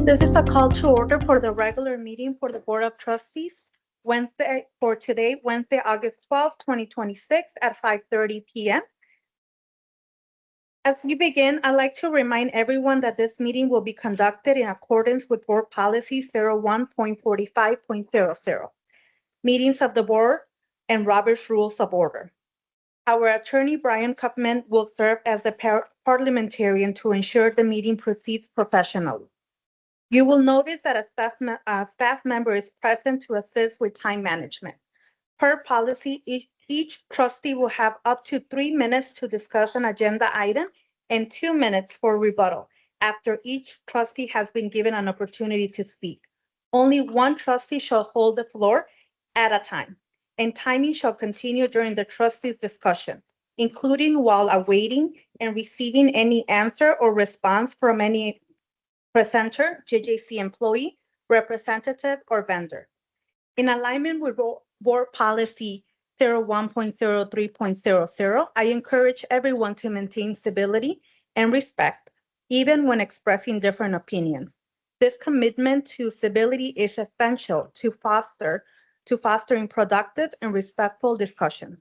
This is a call to order for the regular meeting for the Board of Trustees, Wednesday, August 12th, 2026 at 5:30 p.m. As we begin, I'd like to remind everyone that this meeting will be conducted in accordance with Board Policy 01.45.00, Meetings of the Board and Robert's Rules of Order. Our attorney, Brian Kupman, will serve as the parliamentarian to ensure the meeting proceeds professionally. You will notice that a staff member is present to assist with time management. Per policy, each trustee will have up to 3 minutes to discuss an agenda item and 2 minutes for rebuttal after each trustee has been given an opportunity to speak. Only one trustee shall hold the floor at a time, and timing shall continue during the trustees' discussion, including while awaiting and receiving any answer or response from any presenter, JJC employee, representative, or vendor. In alignment with Board Policy 01.03.00, I encourage everyone to maintain civility and respect, even when expressing different opinions. This commitment to civility is essential to fostering productive and respectful discussions.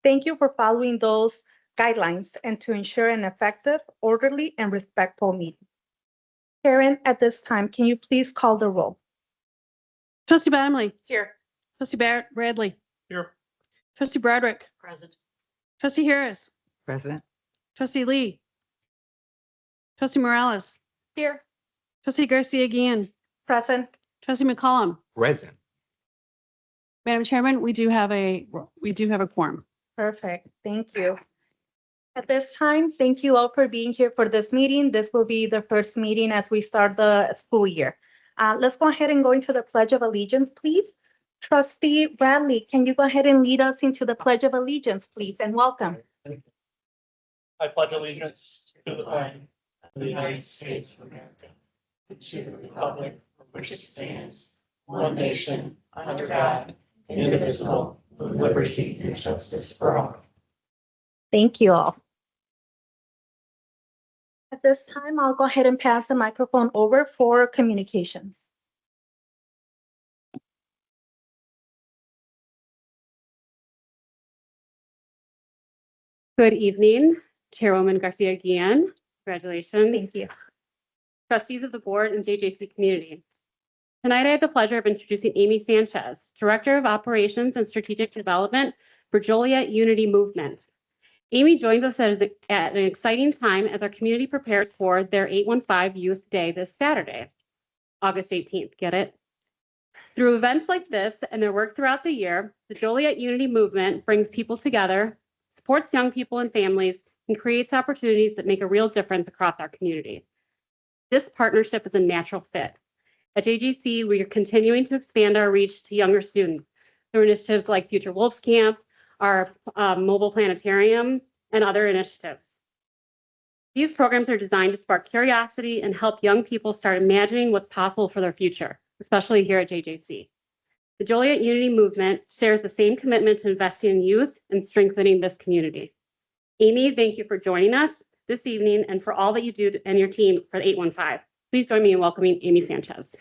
Thank you for following those guidelines and to ensure an effective, orderly, and respectful meeting. Karen, at this time, can you please call the roll? Trustee Bamley. Here. Trustee Bradley. Here. Trustee Broderick. Present. Trustee Harris. Present. Trustee Lee. Trustee Morales. Here. Trustee Garcia Guillen. Present. Trustee McCollum. Present. Madam Chairman, we do have a quorum. Perfect. Thank you. At this time, thank you all for being here for this meeting. This will be the first meeting as we start the school year. Let's go ahead and go into the Pledge of Allegiance, please. Trustee Bradley, can you go ahead and lead us into the Pledge of Allegiance, please, and welcome. I pledge allegiance to the flag of the United States of America, and to the republic for which it stands, one nation, under God, indivisible, with liberty and justice for all. Thank you all. At this time, I'll go ahead and pass the microphone over for communications. Good evening, Chairwoman Garcia Guillen. Congratulations. Thank you. Trustees of the board and JJC community. Tonight, I have the pleasure of introducing Amy Sanchez, Director of Operations and Strategic Development for Joliet Unity Movement. Amy joins us at an exciting time as our community prepares for their 815 Youth Day this Saturday, August 18th. Get it? Through events like this and their work throughout the year, the Joliet Unity Movement brings people together, supports young people and families, and creates opportunities that make a real difference across our community. This partnership is a natural fit. At JJC, we are continuing to expand our reach to younger students through initiatives like Future Wolves Camp, our mobile planetarium, and other initiatives. These programs are designed to spark curiosity and help young people start imagining what's possible for their future, especially here at JJC. The Joliet Unity Movement shares the same commitment to investing in youth and strengthening this community. Amy, thank you for joining us this evening and for all that you do and your team for the 815. Please join me in welcoming Amy Sanchez.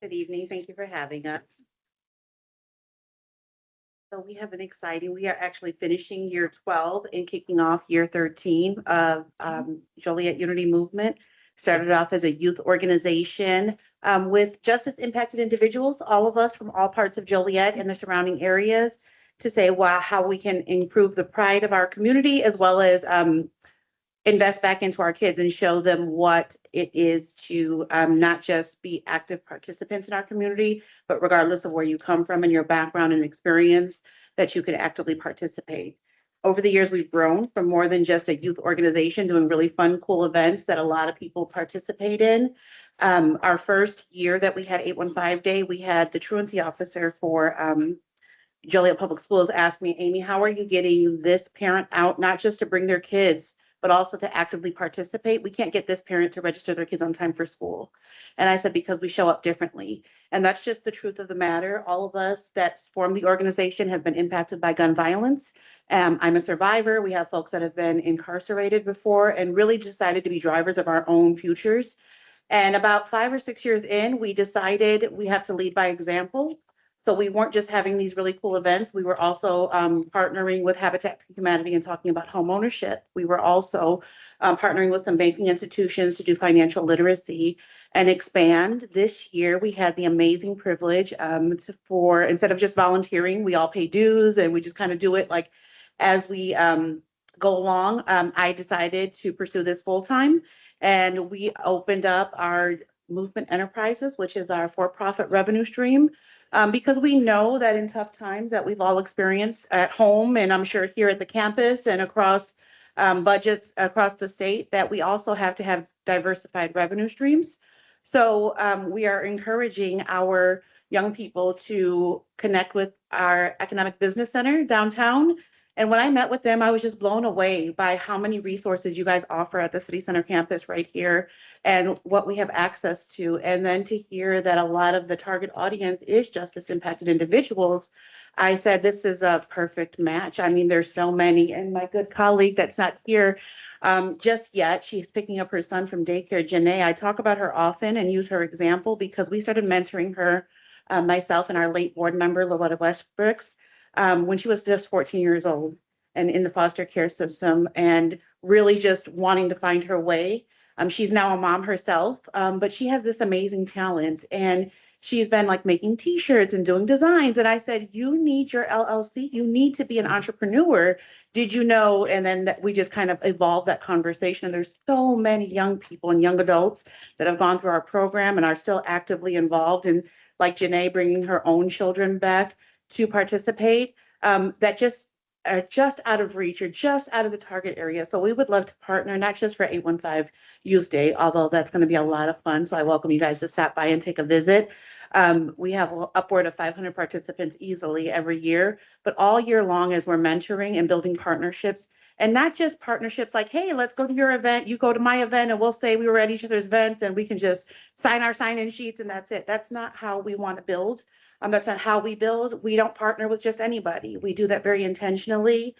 Good evening. Thank you for having us. So we are actually finishing year 12 and kicking off year 13 of Joliet Unity Movement. Started off as a youth organization with justice impacted individuals, all of us from all parts of Joliet and the surrounding areas, to say, wow, how we can improve the pride of our community, as well as invest back into our kids and show them what it is to not just be active participants in our community, but regardless of where you come from and your background and experience, that you can actively participate. Over the years, we've grown from more than just a youth organization doing really fun, cool events that a lot of people participate in. Our first year that we had 815 Day, we had the truancy officer for Joliet Public Schools asked me, Amy, how are you getting this parent out, not just to bring their kids, but also to actively participate. We can't get this parent to register their kids on time for school. And I said, because we show up differently. And that's just the truth of the matter. All of us that form the organization have been impacted by gun violence. I'm a survivor. We have folks that have been incarcerated before and really decided to be drivers of our own futures. And about 5 or 6 years in, we decided we have to lead by example. So we weren't just having these really cool events. We were also partnering with Habitat for Humanity and talking about home ownership. We were also partnering with some banking institutions to do financial literacy and expand. This year, we had the amazing privilege for, instead of just volunteering, we all pay dues and we just kind of do it like as we go along. I decided to pursue this full time, and we opened up our Movement Enterprises, which is our for-profit revenue stream. Because we know that in tough times that we've all experienced at home, and I'm sure here at the campus and across budgets across the state, that we also have to have diversified revenue streams. So we are encouraging our young people to connect with our Economic Business Center downtown. And when I met with them, I was just blown away by how many resources you guys offer at the City Center campus right here and what we have access to. And then to hear that a lot of the target audience is justice impacted individuals, I said, this is a perfect match. I mean, there's so many. And my good colleague that's not here just yet, she's picking up her son from daycare, Janae. I talk about her often and use her example because we started mentoring her, myself and our late board member, Loretta Westbrooks, when she was just 14 years old and in the foster care system and really just wanting to find her way. She's now a mom herself, but she has this amazing talent and she's been like making t-shirts and doing designs. And I said, you need your LLC. You need to be an entrepreneur. Did you know? And then we just kind of evolved that conversation. And there's so many young people and young adults that have gone through our program and are still actively involved. And like Janae bringing her own children back to participate, that just are just out of reach or just out of the target area. So we would love to partner, not just for 815 Youth Day, although that's going to be a lot of fun. So I welcome you guys to stop by and take a visit. We have upward of 500 participants easily every year, but all year long as we're mentoring and building partnerships, and not just partnerships like, hey, let's go to your event, you go to my event, and we'll say we were at each other's events and we can just sign our sign-in sheets and that's it. That's not how we want to build. That's not how we build. We don't partner with just anybody. We do that very intentionally.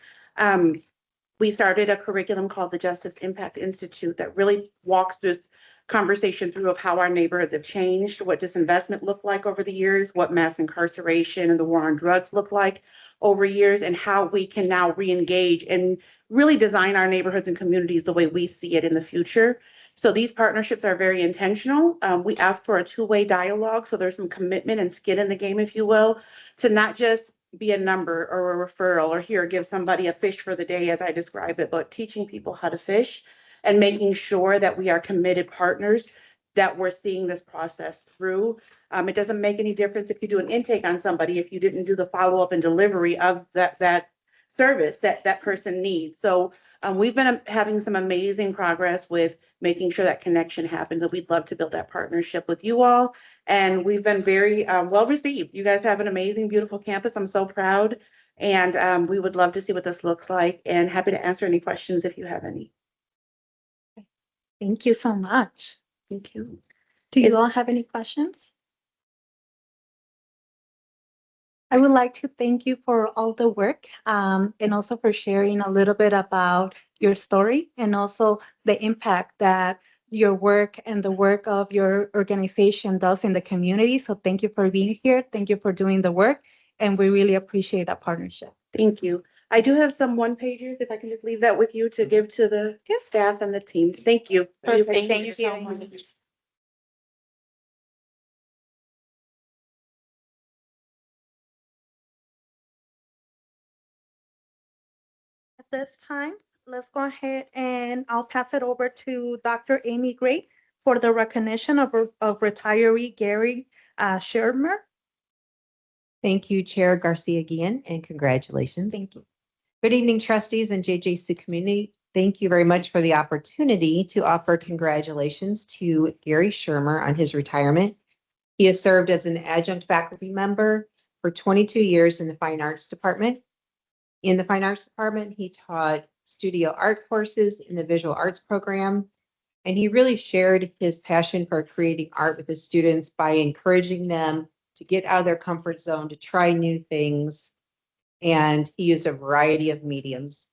We started a curriculum called the Justice Impact Institute that really walks this conversation through of how our neighborhoods have changed, what disinvestment looked like over the years, what mass incarceration and the war on drugs look like over years, and how we can now re-engage and really design our neighborhoods and communities the way we see it in the future. So these partnerships are very intentional. We ask for a two-way dialogue. So there's some commitment and skin in the game, if you will, to not just be a number or a referral or here, give somebody a fish for the day, as I describe it, but teaching people how to fish and making sure that we are committed partners, that we're seeing this process through. It doesn't make any difference if you do an intake on somebody, if you didn't do the follow-up and delivery of that service that person needs. So we've been having some amazing progress with making sure that connection happens, and we'd love to build that partnership with you all. And we've been very well received. You guys have an amazing, beautiful campus. I'm so proud. And we would love to see what this looks like and happy to answer any questions if you have any. Thank you so much. Thank you. Do Is- you all have any questions? I would like to thank you for all the work and also for sharing a little bit about your story and also the impact that your work and the work of your organization does in the community. So thank you for being here. Thank you for doing the work. And we really appreciate that partnership. Thank you. I do have some one-pagers, if I can just leave that with you to give to the staff and the team. Thank you. Perfect. Thank you so so much. much. At this time, let's go ahead and I'll pass it over to Dr. Amy Gray for the recognition of retiree Gary Shermer. Thank you, Chair Garcia Guillen, and congratulations. Thank you. Good evening, trustees and JJC community. Thank you very much for the opportunity to offer congratulations to Gary Shermer on his retirement. He has served as an adjunct faculty member for 22 years in the Fine Arts Department. In the Fine Arts Department, he taught studio art courses in the visual arts program. And he really shared his passion for creating art with his students by encouraging them to get out of their comfort zone, to try new things. And he used a variety of mediums.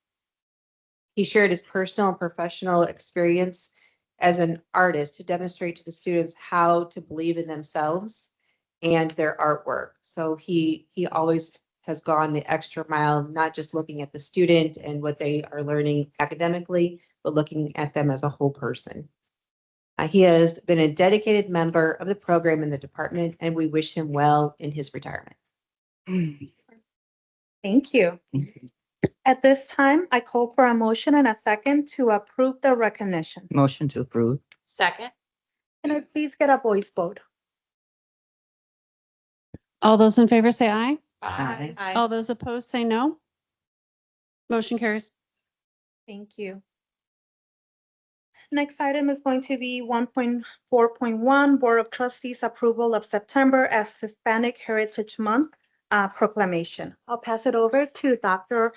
He shared his personal and professional experience as an artist to demonstrate to the students how to believe in themselves and their artwork. So he always has gone the extra mile, not just looking at the student and what they are learning academically, but looking at them as a whole person. He has been a dedicated member of the program in the department, and we wish him well in his retirement. Thank you. At this time, I call for a motion and a second to approve the recognition. Motion to approve. Second. Can I please get a voice vote? All those in favor say aye. Aye. All those opposed say no. Motion carries. Thank you. Next item is going to be 1.4.1, Board of Trustees approval of September as Hispanic Heritage Month proclamation. I'll pass it over to Dr.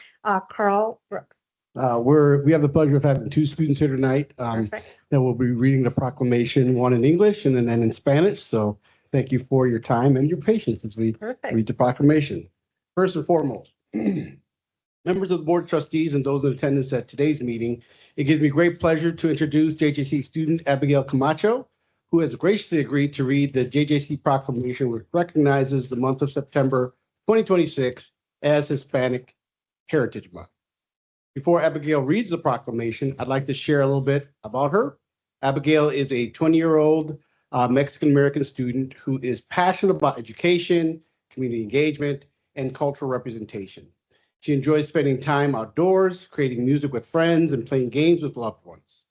Carl Brooks. We have the pleasure of having two students here tonight Perfect. that will be reading the proclamation, one in English and then in Spanish. So thank you for your time and your patience as we Perfect. read the proclamation. First and foremost, members of the Board of Trustees and those in attendance at today's meeting, it gives me great pleasure to introduce JJC student Abigail Camacho, who has graciously agreed to read the JJC proclamation, which recognizes the month of September 2026 as Hispanic Heritage Month. Before Abigail reads the proclamation, I'd like to share a little bit about her. Abigail is a 20-year-old Mexican-American student who is passionate about education, community engagement, and cultural representation. She enjoys spending time outdoors, creating music with friends, and playing games with loved ones.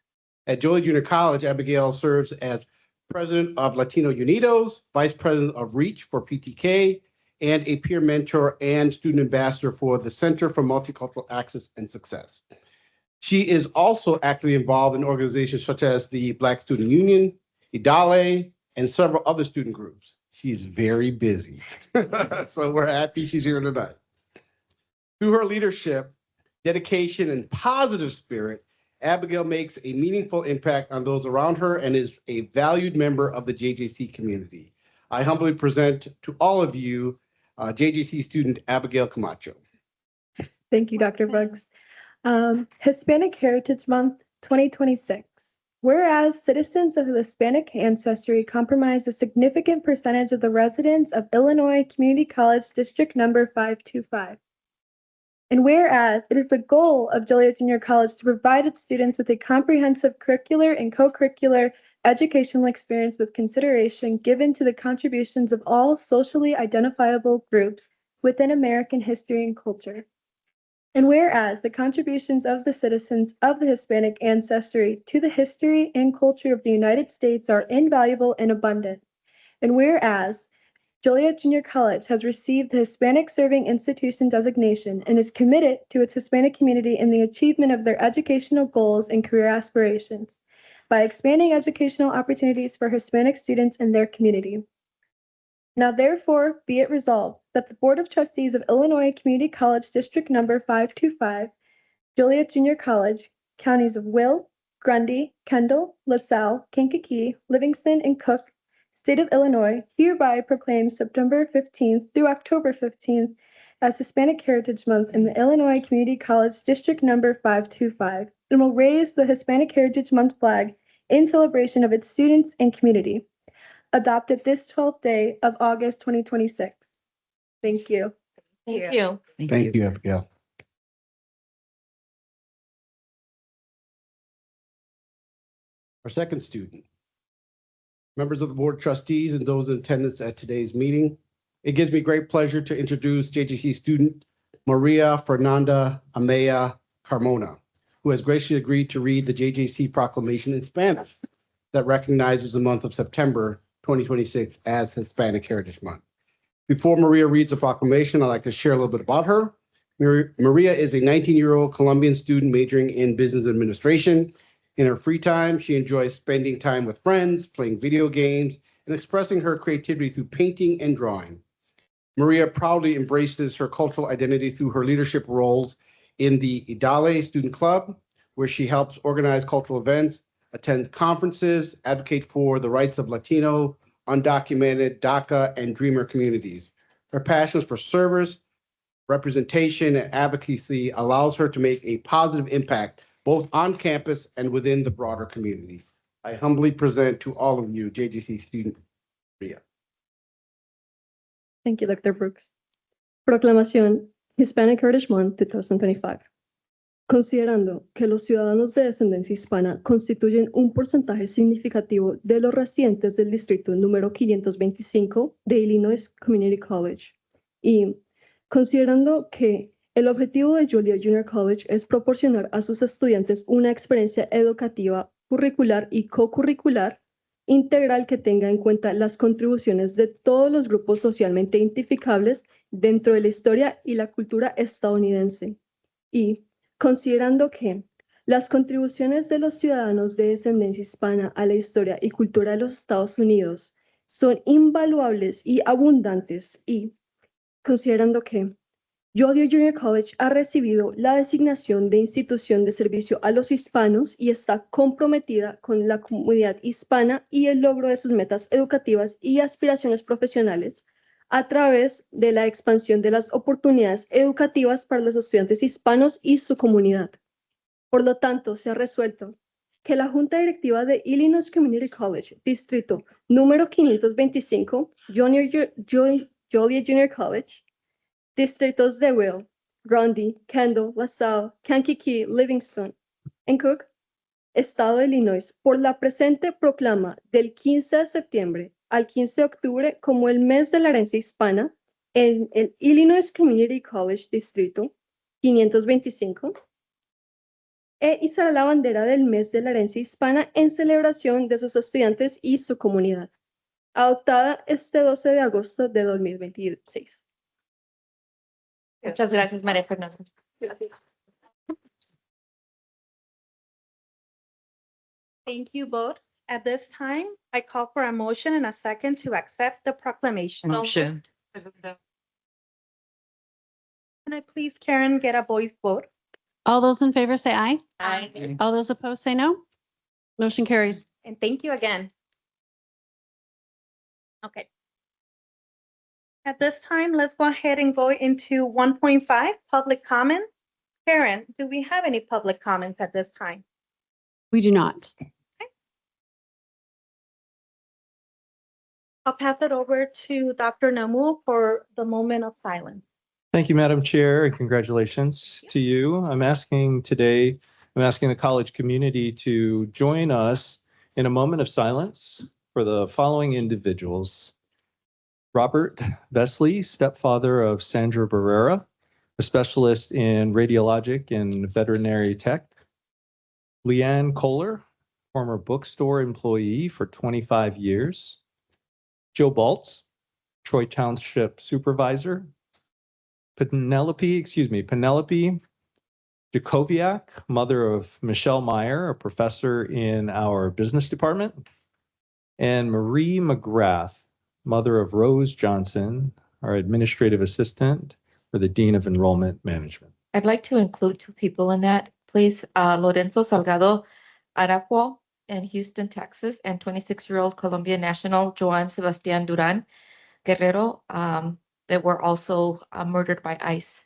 At Joliet Junior College, Abigail serves as president of Latino Unidos, vice president of REACH for PTK, and a peer mentor and student ambassador for the Center for Multicultural Access and Success. She is also actively involved in organizations such as the Black Student Union, IDALE, and several other student groups. She's very busy. So we're happy she's here tonight. Through her leadership, dedication, and positive spirit, Abigail makes a meaningful impact on those around her and is a valued member of the JJC community. I humbly present to all of you JJC student Abigail Camacho. Thank you, Dr. Brooks. Hispanic Heritage Month 2026. Whereas citizens of Hispanic ancestry comprise a significant percentage of the residents of Illinois Community College District Number 525. And whereas it is the goal of Joliet Junior College to provide its students with a comprehensive curricular and co-curricular educational experience with consideration given to the contributions of all socially identifiable groups within American history and culture. And whereas the contributions of the citizens of the Hispanic ancestry to the history and culture of the United States are invaluable and abundant. And whereas Joliet Junior College has received the Hispanic Serving Institution designation and is committed to its Hispanic community in the achievement of their educational goals and career aspirations by expanding educational opportunities for Hispanic students in their community. Now, therefore, be it resolved that the Board of Trustees of Illinois Community College District Number 525, Joliet Junior College, counties of Will, Grundy, Kendall, LaSalle, Kankakee, Livingston, and Cook, State of Illinois, hereby proclaims September 15th through October 15th as Hispanic Heritage Month in the Illinois Community College District Number 525, and will raise the Hispanic Heritage Month flag in celebration of its students and community. Adopted this 12th day of August 2026. Thank you. Thank you. Thank you, Abigail. Our second student. Members of the Board of Trustees and those in attendance at today's meeting, it gives me great pleasure to introduce JJC student Maria Fernanda Amaya Carmona, who has graciously agreed to read the JJC proclamation in Spanish that recognizes the month of September 2026 as Hispanic Heritage Month. Before Maria reads the proclamation, I'd like to share a little bit about her. Maria is a 19-year-old Colombian student majoring in business administration. In her free time, she enjoys spending time with friends, playing video games, and expressing her creativity through painting and drawing. Maria proudly embraces her cultural identity through her leadership roles in the Idale Student Club, where she helps organize cultural events, attend conferences, advocate for the rights of Latino, undocumented, DACA, and Dreamer communities. Her passions for service, representation, and advocacy allows her to make a positive impact both on campus and within the broader community. I humbly present to all of you, JJC student Maria. Thank you, Dr. Brooks. Proclamación Hispanic Heritage Month 2025. Considerando que los ciudadanos de descendencia hispana constituyen un porcentaje significativo de los residentes del distrito número 525 de Illinois Community College y considerando que el objetivo de Joliet Junior College es proporcionar a sus estudiantes una experiencia educativa, curricular y co-curricular integral que tenga en cuenta las contribuciones de todos los grupos socialmente identificables dentro de la historia y la cultura estadounidense. Y considerando que las contribuciones de los ciudadanos de descendencia hispana a la historia y cultura de los Estados Unidos son invaluables y abundantes, y considerando que Joliet Junior College ha recibido la designación de institución de servicio a los hispanos y está comprometida con la comunidad hispana y el logro de sus metas educativas y aspiraciones profesionales a través de la expansión de las oportunidades educativas para los estudiantes hispanos y su comunidad. Por lo tanto, se ha resuelto que la Junta Directiva de Illinois Community College, Distrito número 525, Joliet Junior College, Distritos de Will, Grundy, Kendall, LaSalle, Kankakee, Livingston, en Cook, Estado de Illinois, por la presente proclama del 15 de septiembre al 15 de octubre como el mes de la herencia hispana en el Illinois Community College Distrito 525 e izará la bandera del mes de la herencia hispana en celebración de sus estudiantes y su comunidad, adoptada este 12 de agosto de 2026. Muchas gracias, María Fernanda. Gracias. Thank you both. At this time, I call for a motion and a second to accept the proclamation. Motion. Can I please, Karen, get a voice vote? All those in favor say aye. Aye. All those opposed say no. Motion carries. And thank you again. Okay. At this time, let's go ahead and go into 1.5, public comment. Karen, do we have any public comments at this time? We do not. I'll pass it over to Dr. Namu for the moment of silence. Thank you, Madam Chair, and congratulations to you. I'm asking the college community to join us in a moment of silence for the following individuals. Robert Vesley, stepfather of Sandra Barrera, a specialist in radiologic and veterinary tech. Leanne Kohler, former bookstore employee for 25 years. Joe Baltz, Troy Township supervisor. Penelope Jacoviak, mother of Michelle Meyer, a professor in our business department. And Marie McGrath, mother of Rose Johnson, our administrative assistant for the Dean of Enrollment Management. I'd like to include two people in that, please. Lorenzo Salgado Arapuo in Houston, Texas, and 26-year-old Colombian national Joan Sebastian Duran Guerrero that were also murdered by ICE.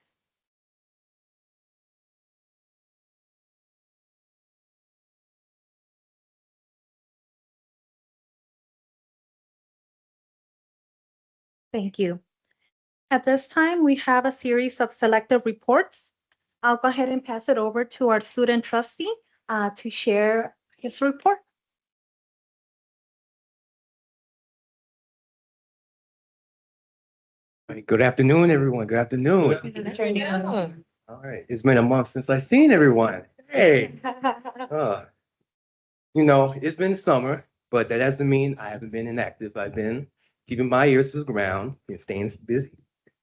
Thank you. At this time, we have a series of selected reports. I'll go ahead and pass it over to our student trustee to share his report. Good afternoon, everyone. Good afternoon. All right. It's been a month since I've seen everyone. Hey. It's been summer, but that doesn't mean I haven't been inactive. I've been keeping my ears to the ground and staying busy.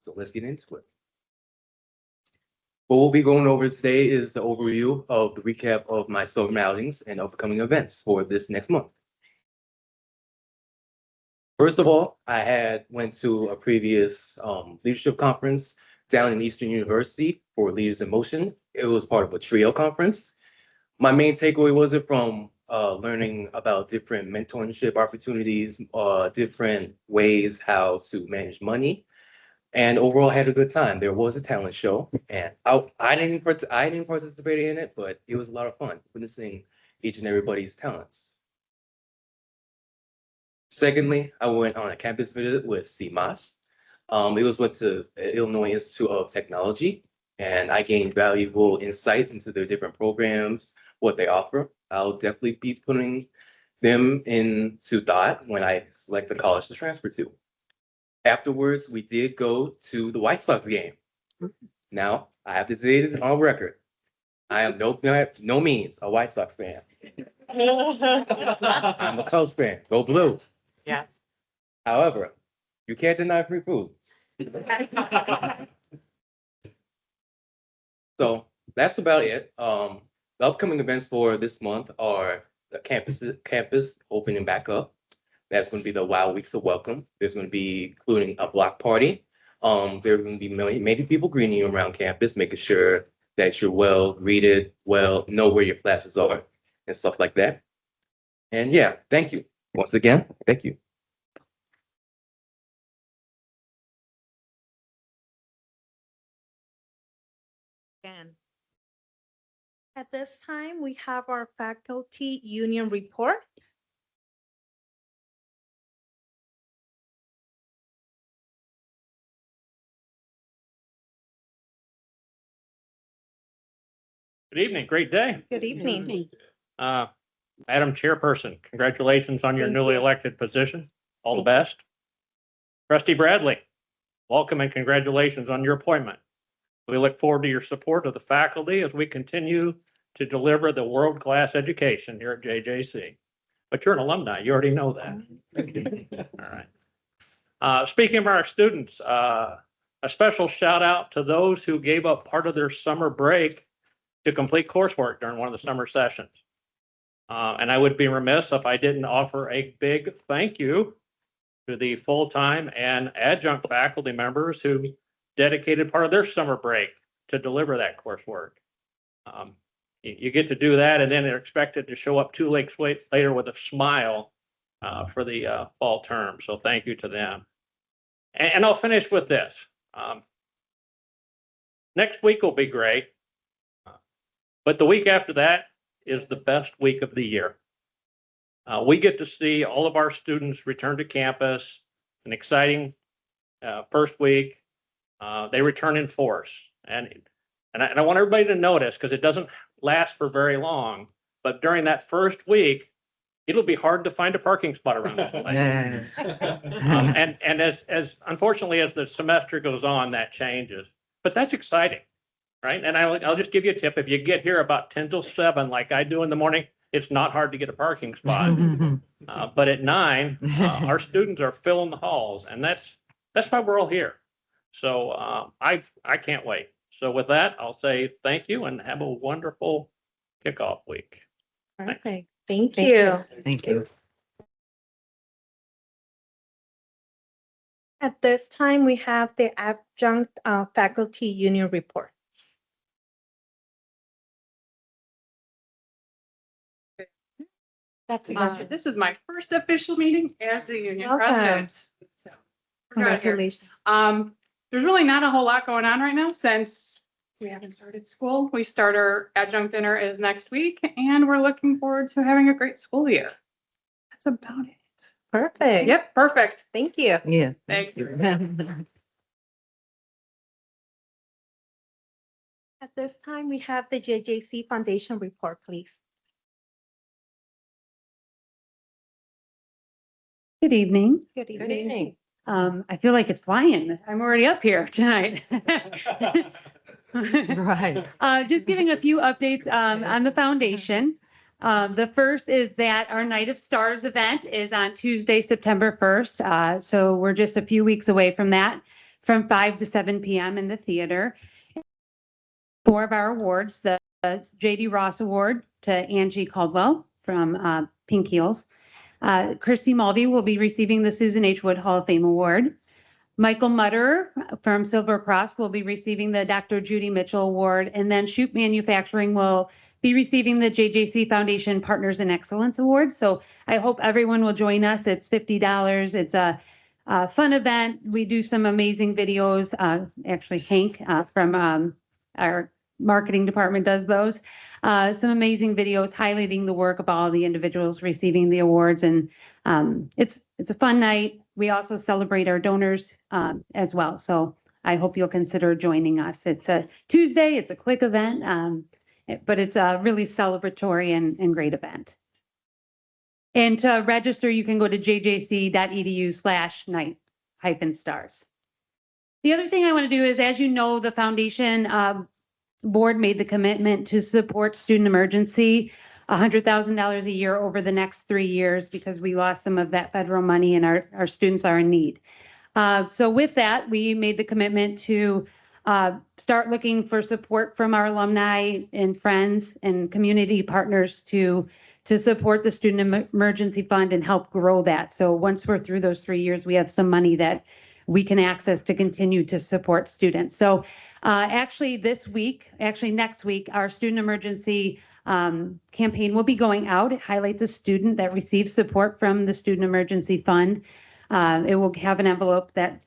So let's get into it. What we'll be going over today is the overview of the recap of my summer outings and upcoming events for this next month. First of all, I went to a previous leadership conference down in Eastern University for Leaders in Motion. It was part of a trio conference. My main takeaway was it from learning about different mentorship opportunities, different ways how to manage money, and overall had a good time. There was a talent show, and I didn't participate in it, but it was a lot of fun witnessing each and everybody's talents. Secondly, I went on a campus visit with CMAS. It was went to Illinois Institute of Technology, and I gained valuable insight into their different programs, what they offer. I'll definitely be putting them into thought when I select the college to transfer to. Afterwards, we did go to the White Sox game. Now, I have to say this on record. I am no means a White Sox fan. I'm a Cubs fan. Go blue. Yeah. However, you can't deny free food. So that's about it. The upcoming events for this month are the campus opening back up. That's going to be the Wild Weeks of Welcome. There's going to be including a block party. There are going to be many people greeting you around campus, making sure that you're well greeted, know where your classes are, and stuff like that. And yeah, thank you. Once again, thank you. Again. At this time, we have our faculty union report. Good evening, great day. Good evening. Madam Chairperson, congratulations on your Thank newly you. elected position. All the Thank best. Trustee Bradley, welcome and congratulations on your appointment. We look forward to your support of the faculty as we continue to deliver the world-class education here at JJC. But you're an alumni, you already know that. All right. Speaking of our students, a special shout out to those who gave up part of their summer break to complete coursework during one of the summer sessions. And I would be remiss if I didn't offer a big thank you to the full-time and adjunct faculty members who dedicated part of their summer break to deliver that coursework. You get to do that, and then they're expected to show up 2 weeks later with a smile for the fall term. So thank you to them. And I'll finish with this. Next week will be great, but the week after that is the best week of the year. We get to see all of our students return to campus, an exciting first week. They return in force. And I want everybody to notice, because it doesn't last for very long, but during that first week, it'll be hard to find a parking spot around this place. And as unfortunately, as the semester goes on, that changes, but that's exciting. Right. And I'll just give you a tip. If you get here about 10 till 7, like I do in the morning, it's not hard to get a parking spot. But at 9, our students are filling the halls, and that's why we're all here. So I can't wait. So with that, I'll say thank you and have a wonderful kickoff week. Perfect. Thank you. Thank you. At this time, we have the adjunct faculty union report. This is my first official meeting as the union Welcome. president. So we're good here. Congratulations. There's really not a whole lot going on right now since we haven't started school. We start our adjunct dinner is next week, and we're looking forward to having a great school year. That's about it. Perfect. Yep, perfect. Thank you. Yeah. Thank you. At this time, we have the JJC Foundation report, please. Good evening. Good Good evening. evening. I feel like it's flying. I'm already up here tonight. Right. Just giving a few updates on the foundation. The first is that our Night of Stars event is on Tuesday, September 1st. So we're just a few weeks away from that, from 5 to 7 p.m. in the theater. 4 of our awards, the J.D. Ross Award to Angie Caldwell from Pink Heels. Christy Mulvey will be receiving the Susan H. Wood Hall of Fame Award. Michael Mutter from Silver Cross will be receiving the Dr. Judy Mitchell Award, and then Shoot Manufacturing will be receiving the JJC Foundation Partners in Excellence Award. So I hope everyone will join us. It's $50. It's a fun event. We do some amazing videos. Actually, Hank from our marketing department does those. Some amazing videos highlighting the work of all the individuals receiving the awards. And it's a fun night. We also celebrate our donors as well. So I hope you'll consider joining us. It's a Tuesday. It's a quick event, but it's a really celebratory and great event. And to register, you can go to jjc.edu/night-stars. The other thing I want to do is, as you know, the foundation board made the commitment to support student emergency, $100,000 a year over the next 3 years, because we lost some of that federal money and our students are in need. So with that, we made the commitment to start looking for support from our alumni and friends and community partners to support the Student Emergency Fund and help grow that. So once we're through those 3 years, we have some money that we can access to continue to support students. So actually next week, our Student Emergency campaign will be going out. It highlights a student that receives support from the Student Emergency Fund. It will have an envelope that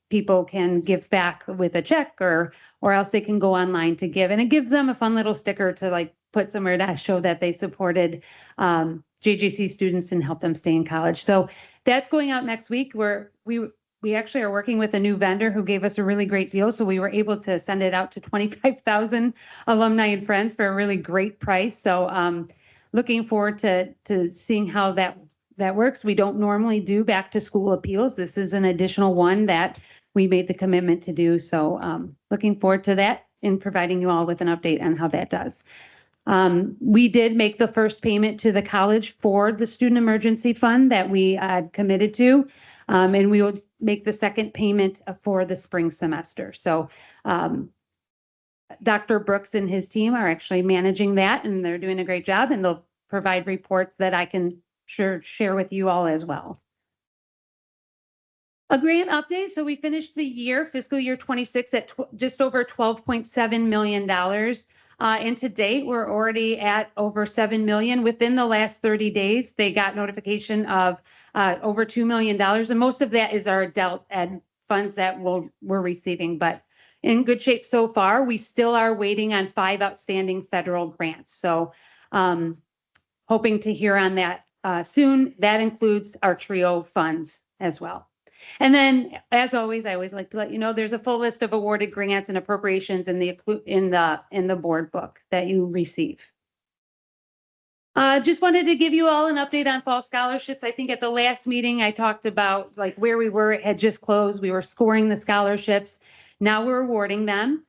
people can give back with a check, or else they can go online to give. And it gives them a fun little sticker to like put somewhere to show that they supported JJC students and help them stay in college. So that's going out next week. We actually are working with a new vendor who gave us a really great deal. So we were able to send it out to 25,000 alumni and friends for a really great price. So looking forward to seeing how that works. We don't normally do back to school appeals. This is an additional one that we made the commitment to do. So looking forward to that and providing you all with an update on how that does. We did make the first payment to the college for the Student Emergency Fund that we had committed to, and we will make the second payment for the spring semester. So Dr. Brooks and his team are actually managing that, and they're doing a great job, and they'll provide reports that I can share with you all as well. A grant update. So we finished the year, fiscal year 26, at just over $12.7 million. And to date, we're already at over 7 million. Within the last 30 days, they got notification of over $2 million. And most of that is our adult ed funds that we're receiving, but in good shape so far. We still are waiting on 5 outstanding federal grants. So hoping to hear on that soon. That includes our TRIO funds as well. And then, as always, I always like to let you know there's a full list of awarded grants and appropriations in the board book that you receive. Just wanted to give you all an update on fall scholarships. I think at the last meeting I talked about like where we were. It had just closed. We were scoring the scholarships. Now we're awarding them.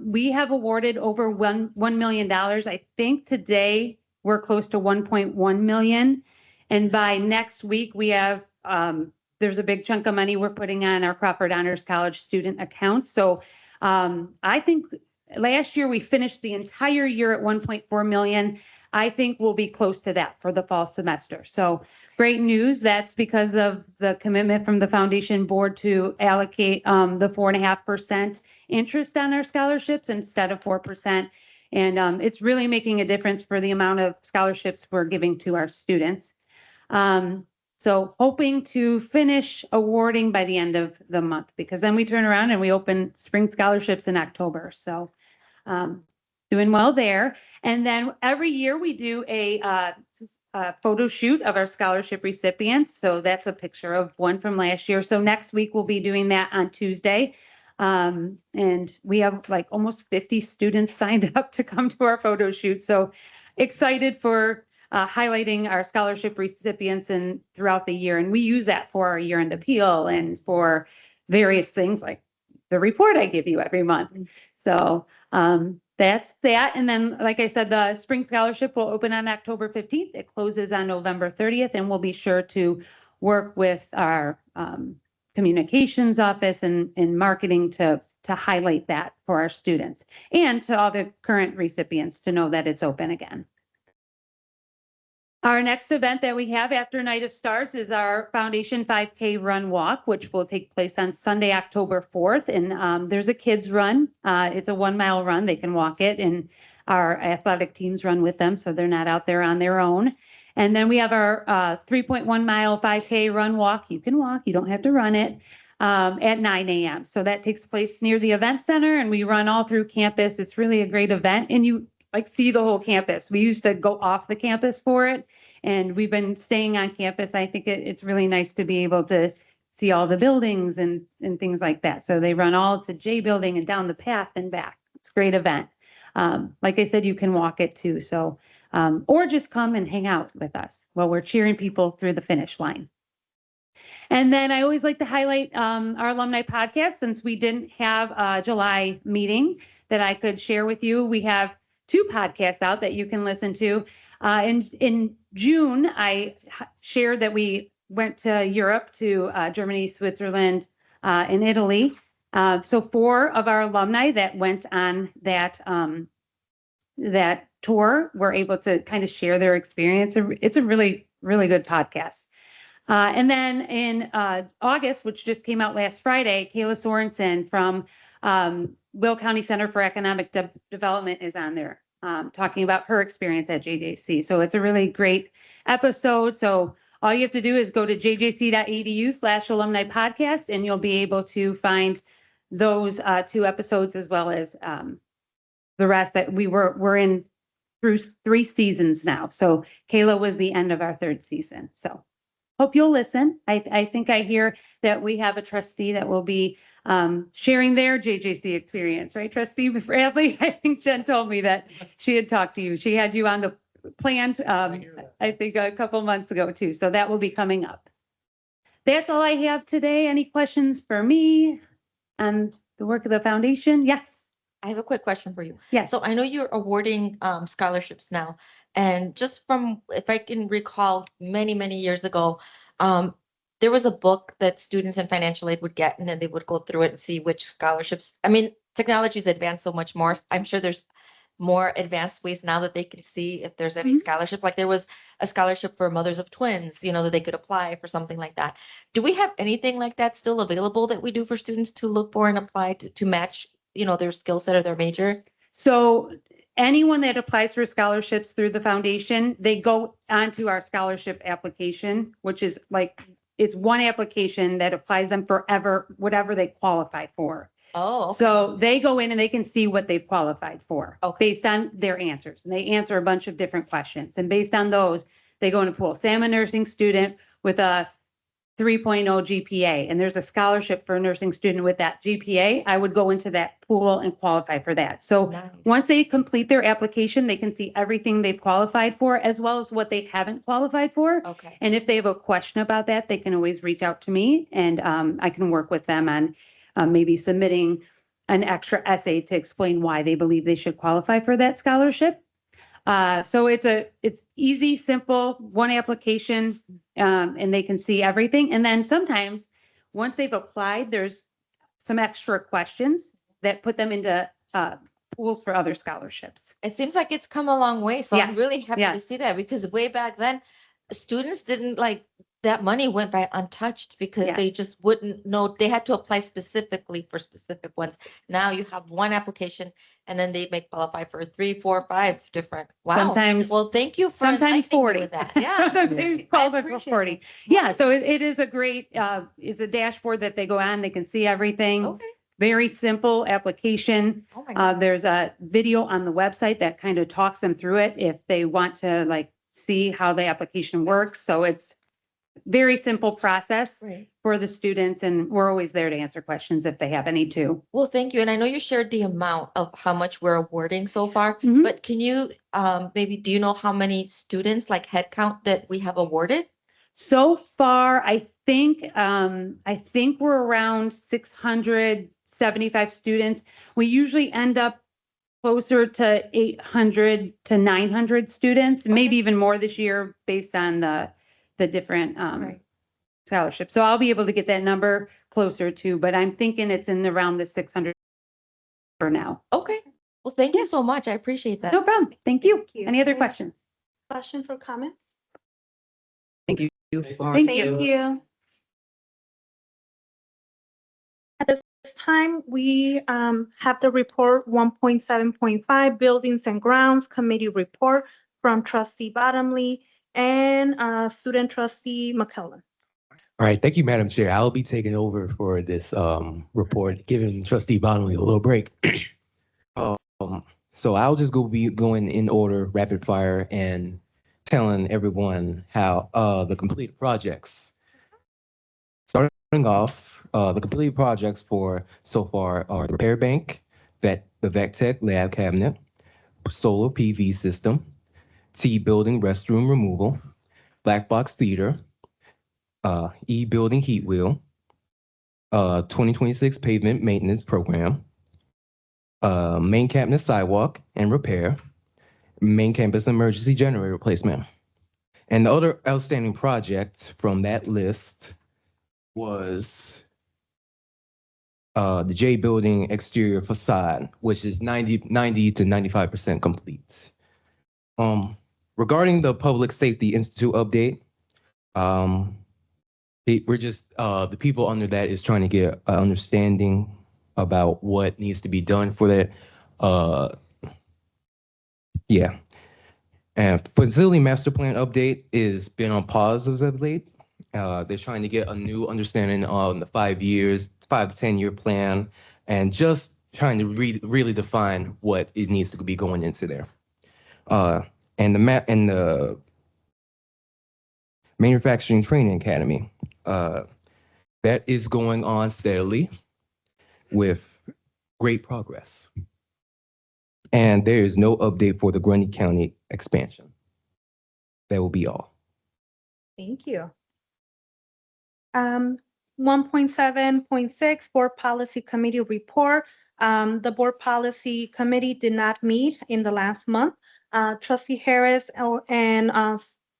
We have awarded over $1 million. I think today we're close to 1.1 million. And by next week, we have, there's a big chunk of money we're putting on our Crawford Honors College student accounts. So I think last year we finished the entire year at 1.4 million. I think we'll be close to that for the fall semester. So great news. That's because of the commitment from the foundation board to allocate the 4.5% interest on our scholarships instead of 4%. And it's really making a difference for the amount of scholarships we're giving to our students. So hoping to finish awarding by the end of the month, because then we turn around and we open spring scholarships in October. So doing well there. And then every year we do a photo shoot of our scholarship recipients. So that's a picture of one from last year. So next week we'll be doing that on Tuesday. And we have like almost 50 students signed up to come to our photo shoot. So excited for highlighting our scholarship recipients and throughout the year. And we use that for our year-end appeal and for various things like the report I give you every month. So that's that. And then, like I said, the spring scholarship will open on October 15th. It closes on November 30th, and we'll be sure to work with our communications office and marketing to highlight that for our students and to all the current recipients to know that it's open again. Our next event that we have after Night of Stars is our Foundation 5K Run Walk, which will take place on Sunday, October 4th. And there's a kids run. It's a 1 mile run. They can walk it, and our athletic teams run with them, so they're not out there on their own. And then we have our 3.1 mile 5K run walk. You can walk, you don't have to run it, at 9 a.m. So that takes place near the event center, and we run all through campus. It's really a great event, and you like see the whole campus. We used to go off the campus for it, and we've been staying on campus. I think it's really nice to be able to see all the buildings and things like that. So they run all to J building and down the path and back. It's a great event. Like I said, you can walk it too. So, or just come and hang out with us while we're cheering people through the finish line. And then I always like to highlight our alumni podcast, since we didn't have a July meeting that I could share with you. We have 2 podcasts out that you can listen to. In June, I shared that we went to Europe, to Germany, Switzerland, and Italy. So 4 of our alumni that went on that tour were able to kind of share their experience. It's a really, really good podcast. And then in August, which just came out last Friday, Kayla Sorensen from Will County Center for Economic Development is on there, talking about her experience at JJC. So it's a really great episode. So all you have to do is go to jjc.edu/alumni podcast, and you'll be able to find those 2 episodes, as well as the rest that we're in through 3 seasons now. So Kayla was the end of our 3rd season. So hope you'll listen. I think I hear that we have a trustee that will be sharing their JJC experience, right, Trustee Bradley? I think Jen told me that she had talked to you. She had you on the plan, I think a couple months ago too. So that will be coming up. That's all I have today. Any questions for me on the work of the foundation? Yes. I have a quick question for you. Yes. So I know you're awarding scholarships now, and just from, if I can recall, many, many years ago, there was a book that students in financial aid would get, and then they would go through it and see which scholarships. I mean, technology's advanced so much more. I'm sure there's more advanced ways now that they can see if there's any scholarship. Like there was a scholarship for mothers of twins, that they could apply for, something like that. Do we have anything like that still available that we do for students to look for and apply to match, their skill set or their major? So anyone that applies for scholarships through the foundation, they go onto our scholarship application, which is it's one application that applies them forever, whatever they qualify for. Oh, okay. So they go in and they can see what they've qualified for based on their answers. And they answer a bunch of different questions. And based on those, they go in a pool. Say I'm a nursing student with a 3.0 GPA, and there's a scholarship for a nursing student with that GPA, I would go into that pool and qualify for that. So once they complete their application, they can see everything they've qualified for, as well as what they haven't qualified for. Okay. And if they have a question about that, they can always reach out to me, and I can work with them on maybe submitting an extra essay to explain why they believe they should qualify for that scholarship. So it's easy, simple, one application, and they can see everything. And then sometimes once they've applied, there's some extra questions that put them into pools for other scholarships. It seems like it's come a long way. So I'm Yes. really happy to Yes. see that, because way back then, students didn't that money went by untouched because Yes. they just wouldn't know. They had to apply specifically for specific ones. Now you have one application, and then they may qualify for 3, 4, 5 different. Wow. Sometimes- Well, thank you for Sometimes enlightening me 40. with that. Yeah. Sometimes they qualify for appreciate 40. that. Yeah, so it is a great, it's a dashboard that they go on, they can see everything. Okay. Very simple application. Oh my God. There's a video on the website that kind of talks them through it if they want to see how the application works. So it's very simple process Great. for the students, and we're always there to answer questions if they have any too. Well, thank you. And I know you shared the amount of how much we're awarding so far, Mhm. but can you maybe, do you know how many students, head count, that we have awarded? So far, I think we're around 675 students. We usually end up closer to 800 to 900 students, maybe even more this year based on the different Right. scholarships. So I'll be able to get that number closer to, but I'm thinking it's in around the 600 for now. Okay. Well, thank you so much. I appreciate that. No problem. Thank you. Thank you. Any other questions? Questions or comments? Thank you. At this time, we have the report 1.7.5 Buildings and Grounds Committee Report from Trustee Bottomley and Student Trustee McCullough. All right, thank you, Madam Chair. I'll be taking over for this report, giving Trustee Bottomley a little break. So I'll just be going in order, rapid fire, and telling everyone how the completed projects. Starting off, the completed projects for so far are the repair bank, the VecTech lab cabinet, solar PV system, T building restroom removal, black box theater, E building heat wheel, 2026 pavement maintenance program, main campus sidewalk and repair, main campus emergency generator replacement. And the other outstanding project from that list was the J building exterior facade, which is 90 to 95% complete. Regarding the Public Safety Institute update, we're just the people under that is trying to get an understanding about what needs to be done for that. Yeah. And facility master plan update is been on pause as of late. They're trying to get a new understanding on the 5 years, 5 to 10 year plan, and just trying to really define what it needs to be going into there. And the Manufacturing Training Academy, that is going on steadily with great progress. And there is no update for the Grundy County expansion. That will be all. Thank you. 1.7.6 Board Policy Committee Report. The Board Policy Committee did not meet in the last month. Trustee Harris and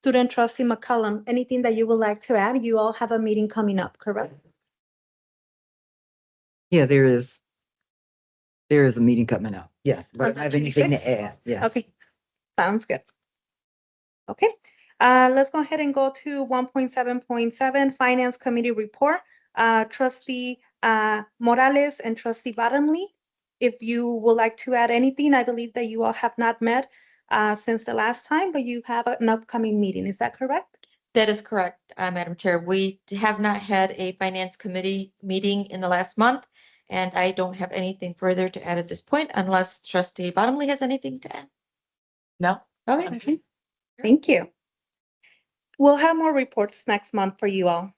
Student Trustee McCullum, anything that you would like to add? You all have a meeting coming up, correct? Yeah, there is. There is a meeting coming up. Yes, but I On don't have the anything 26th? to add. Yes. Okay, sounds good. Okay, let's go ahead and go to 1.7.7 Finance Committee Report. Trustee Morales and Trustee Bottomley, if you would like to add anything, I believe that you all have not met since the last time, but you have an upcoming meeting. Is that correct? That is correct, Madam Chair. We have not had a Finance Committee meeting in the last month, and I don't have anything further to add at this point unless Trustee Bottomley has anything to add. No. Okay. Thank you. We'll have more reports next month for you all.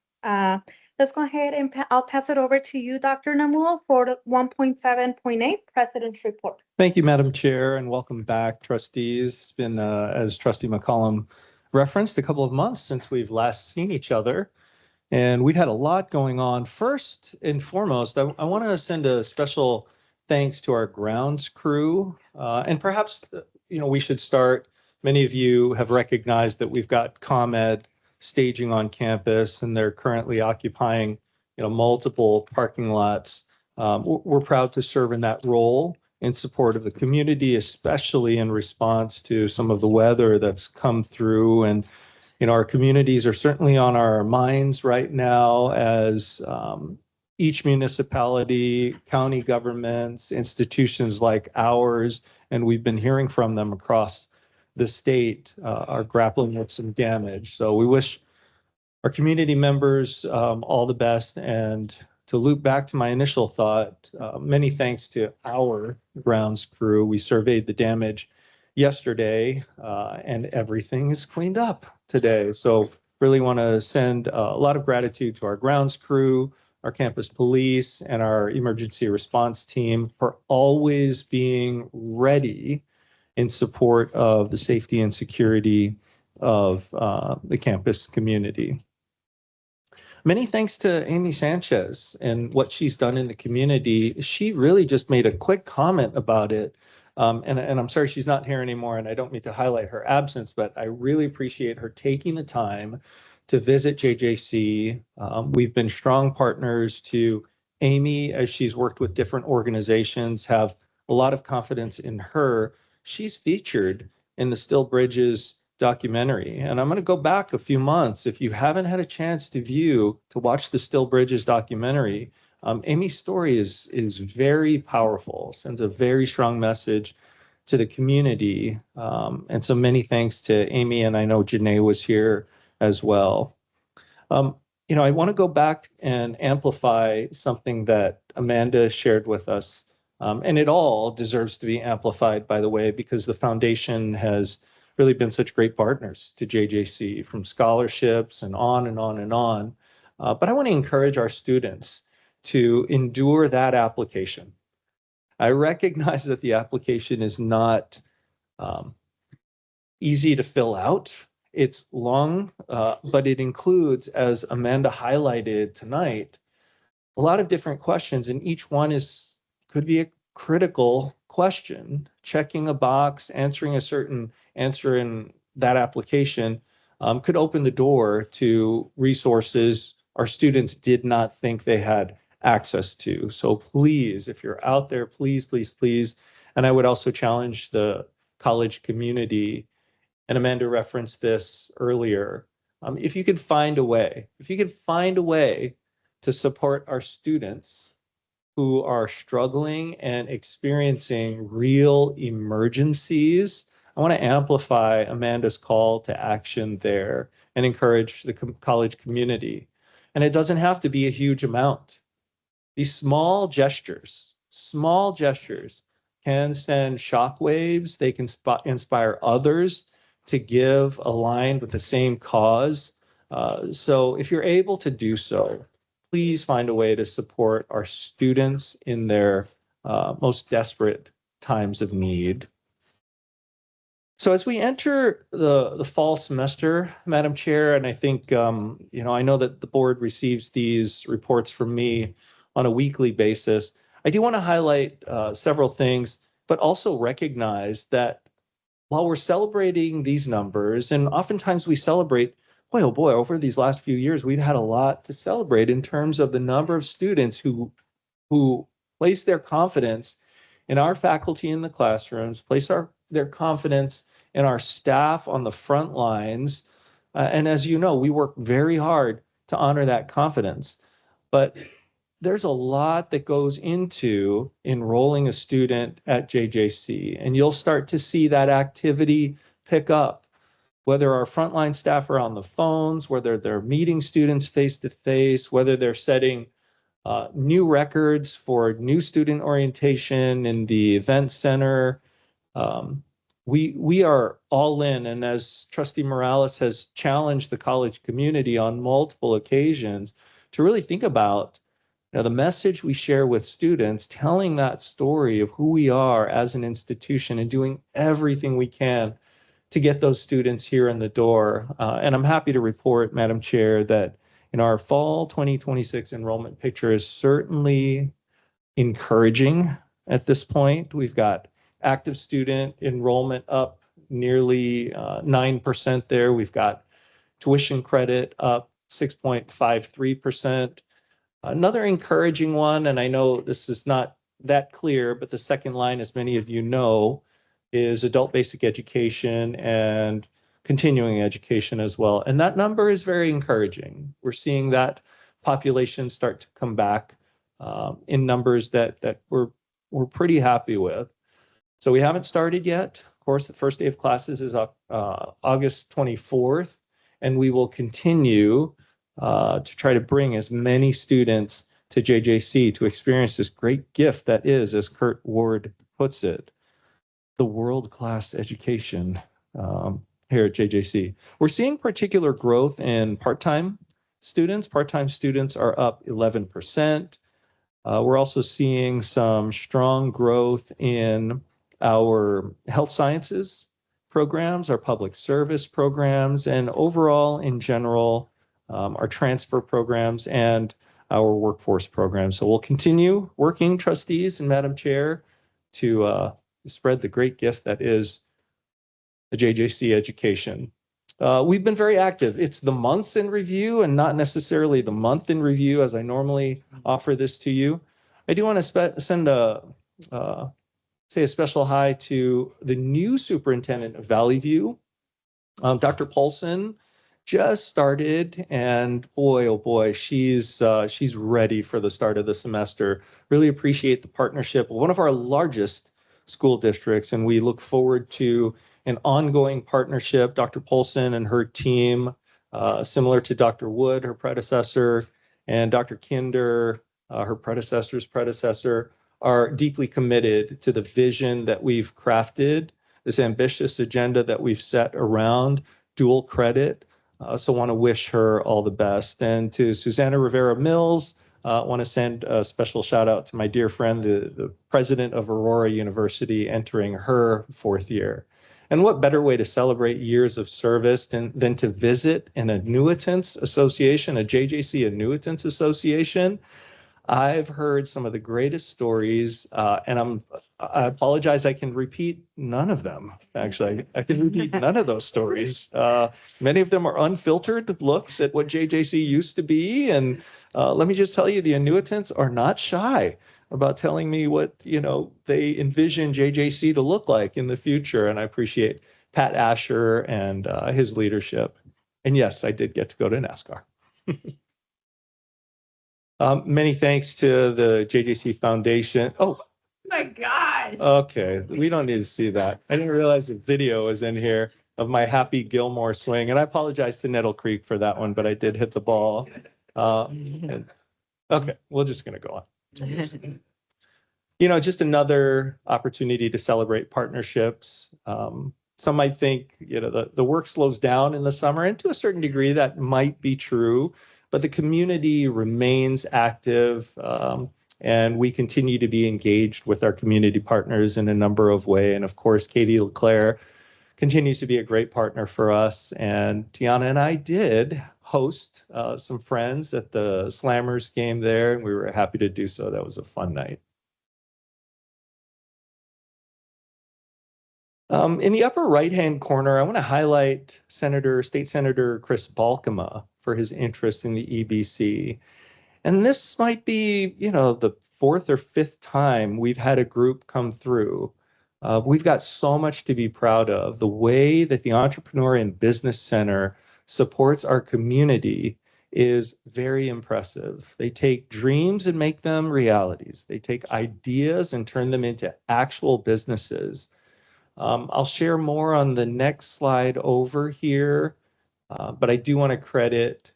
Let's go ahead and I'll pass it over to you, Dr. Namul, for the 1.7.8 President's Report. Thank you, Madam Chair, and welcome back, trustees. It's been, as Trustee McCollum referenced, a couple of months since we've last seen each other, and we've had a lot going on. First and foremost, I want to send a special thanks to our grounds crew, and perhaps we should start. Many of you have recognized that we've got ComEd staging on campus, and they're currently occupying multiple parking lots. We're proud to serve in that role in support of the community, especially in response to some of the weather that's come through. And our communities are certainly on our minds right now as each municipality, county governments, institutions like ours, and we've been hearing from them across the state, are grappling with some damage. So we wish our community members all the best. And to loop back to my initial thought, many thanks to our grounds crew. We surveyed the damage yesterday, and everything is cleaned up today. So really want to send a lot of gratitude to our grounds crew, our campus police, and our emergency response team for always being ready in support of the safety and security of the campus community. Many thanks to Amy Sanchez and what she's done in the community. She really just made a quick comment about it. And I'm sorry she's not here anymore, and I don't mean to highlight her absence, but I really appreciate her taking the time to visit JJC. We've been strong partners to Amy as she's worked with different organizations, have a lot of confidence in her. She's featured in the Still Bridges documentary. And I'm going to go back a few months. If you haven't had a chance to watch the Still Bridges documentary, Amy's story is very powerful, sends a very strong message to the community. And so many thanks to Amy, and I know Janae was here as well. I want to go back and amplify something that Amanda shared with us. And it all deserves to be amplified, by the way, because the foundation has really been such great partners to JJC, from scholarships and on and on and on. But I want to encourage our students to endure that application. I recognize that the application is not easy to fill out. It's long, but it includes, as Amanda highlighted tonight, a lot of different questions, and each one could be a critical question. Checking a box, answering a certain answer in that application could open the door to resources our students did not think they had access to. So please, if you're out there, please, please, please. And I would also challenge the college community, and Amanda referenced this earlier, if you could find a way to support our students who are struggling and experiencing real emergencies, I want to amplify Amanda's call to action there and encourage the college community. And it doesn't have to be a huge amount. These small gestures can send shockwaves. They can inspire others to give aligned with the same cause. So if you're able to do so, please find a way to support our students in their most desperate times of need. So as we enter the fall semester, Madam Chair, and I think, I know that the board receives these reports from me on a weekly basis. I do want to highlight several things, but also recognize that while we're celebrating these numbers, and oftentimes we celebrate, boy, oh boy, over these last few years, we've had a lot to celebrate in terms of the number of students who place their confidence in our faculty in the classrooms, place their confidence in our staff on the front lines. And as you know, we work very hard to honor that confidence. But there's a lot that goes into enrolling a student at JJC, and you'll start to see that activity pick up, whether our frontline staff are on the phones, whether they're meeting students face-to-face, whether they're setting new records for new student orientation in the event center. We are all in, and as Trustee Morales has challenged the college community on multiple occasions to really think about the message we share with students, telling that story of who we are as an institution and doing everything we can to get those students here in the door. And I'm happy to report, Madam Chair, that our fall 2026 enrollment picture is certainly encouraging at this point. We've got active student enrollment up nearly 9% there. We've got tuition credit up 6.53%. Another encouraging one, and I know this is not that clear, but the second line, as many of you know, is adult basic education and continuing education as well. And that number is very encouraging. We're seeing that population start to come back in numbers that we're pretty happy with. So we haven't started yet. Of course, the first day of classes is August 24th, and we will continue to try to bring as many students to JJC to experience this great gift that is, as Kurt Ward puts it, the world-class education here at JJC. We're seeing particular growth in part-time students. Part-time students are up 11%. We're also seeing some strong growth in our health sciences programs, our public service programs, and overall, in general, our transfer programs and our workforce programs. So we'll continue working, trustees and Madam Chair, to spread the great gift that is the JJC education. We've been very active. It's the months in review and not necessarily the month in review as I normally offer this to you. I do want to send say a special hi to the new superintendent of Valley View, Dr. Paulson just started, and boy, oh boy, she's ready for the start of the semester. Really appreciate the partnership with one of our largest school districts, and we look forward to an ongoing partnership. Dr. Paulson and her team, similar to Dr. Wood, her predecessor, and Dr. Kinder, her predecessor's predecessor, are deeply committed to the vision that we've crafted, this ambitious agenda that we've set around dual credit. So want to wish her all the best. And to Susanna Rivera Mills, want to send a special shout out to my dear friend, the president of Aurora University, entering her 4th year. And what better way to celebrate years of service than to visit an annuitants association, a JJC annuitants association. I've heard some of the greatest stories, and I apologize, I can repeat none of them. Actually, I can repeat none of those stories. Many of them are unfiltered looks at what JJC used to be. And let me just tell you, the annuitants are not shy about telling me what, they envision JJC to look like in the future. And I appreciate Pat Asher and his leadership. And yes, I did get to go to NASCAR. Many thanks to the JJC Foundation. Oh My gosh. okay. We don't need to see that. I didn't realize the video was in here of my Happy Gilmore swing. And I apologize to Nettle Creek for that one, but I did hit the ball. Okay, we're just going to go on. Just another opportunity to celebrate partnerships. Some might think, the work slows down in the summer, and to a certain degree that might be true. But the community remains active, and we continue to be engaged with our community partners in a number of ways. And of course, Katie LeClaire continues to be a great partner for us. And Tiana and I did host some friends at the Slammers game there, and we were happy to do so. That was a fun night. In the upper right-hand corner, I want to highlight State Senator Chris Balkema for his interest in the EBC. And this might be, the 4th or 5th time we've had a group come through. We've got so much to be proud of. The way that the Entrepreneur and Business Center supports our community is very impressive. They take dreams and make them realities. They take ideas and turn them into actual businesses. I'll share more on the next slide over here, but I do want to credit,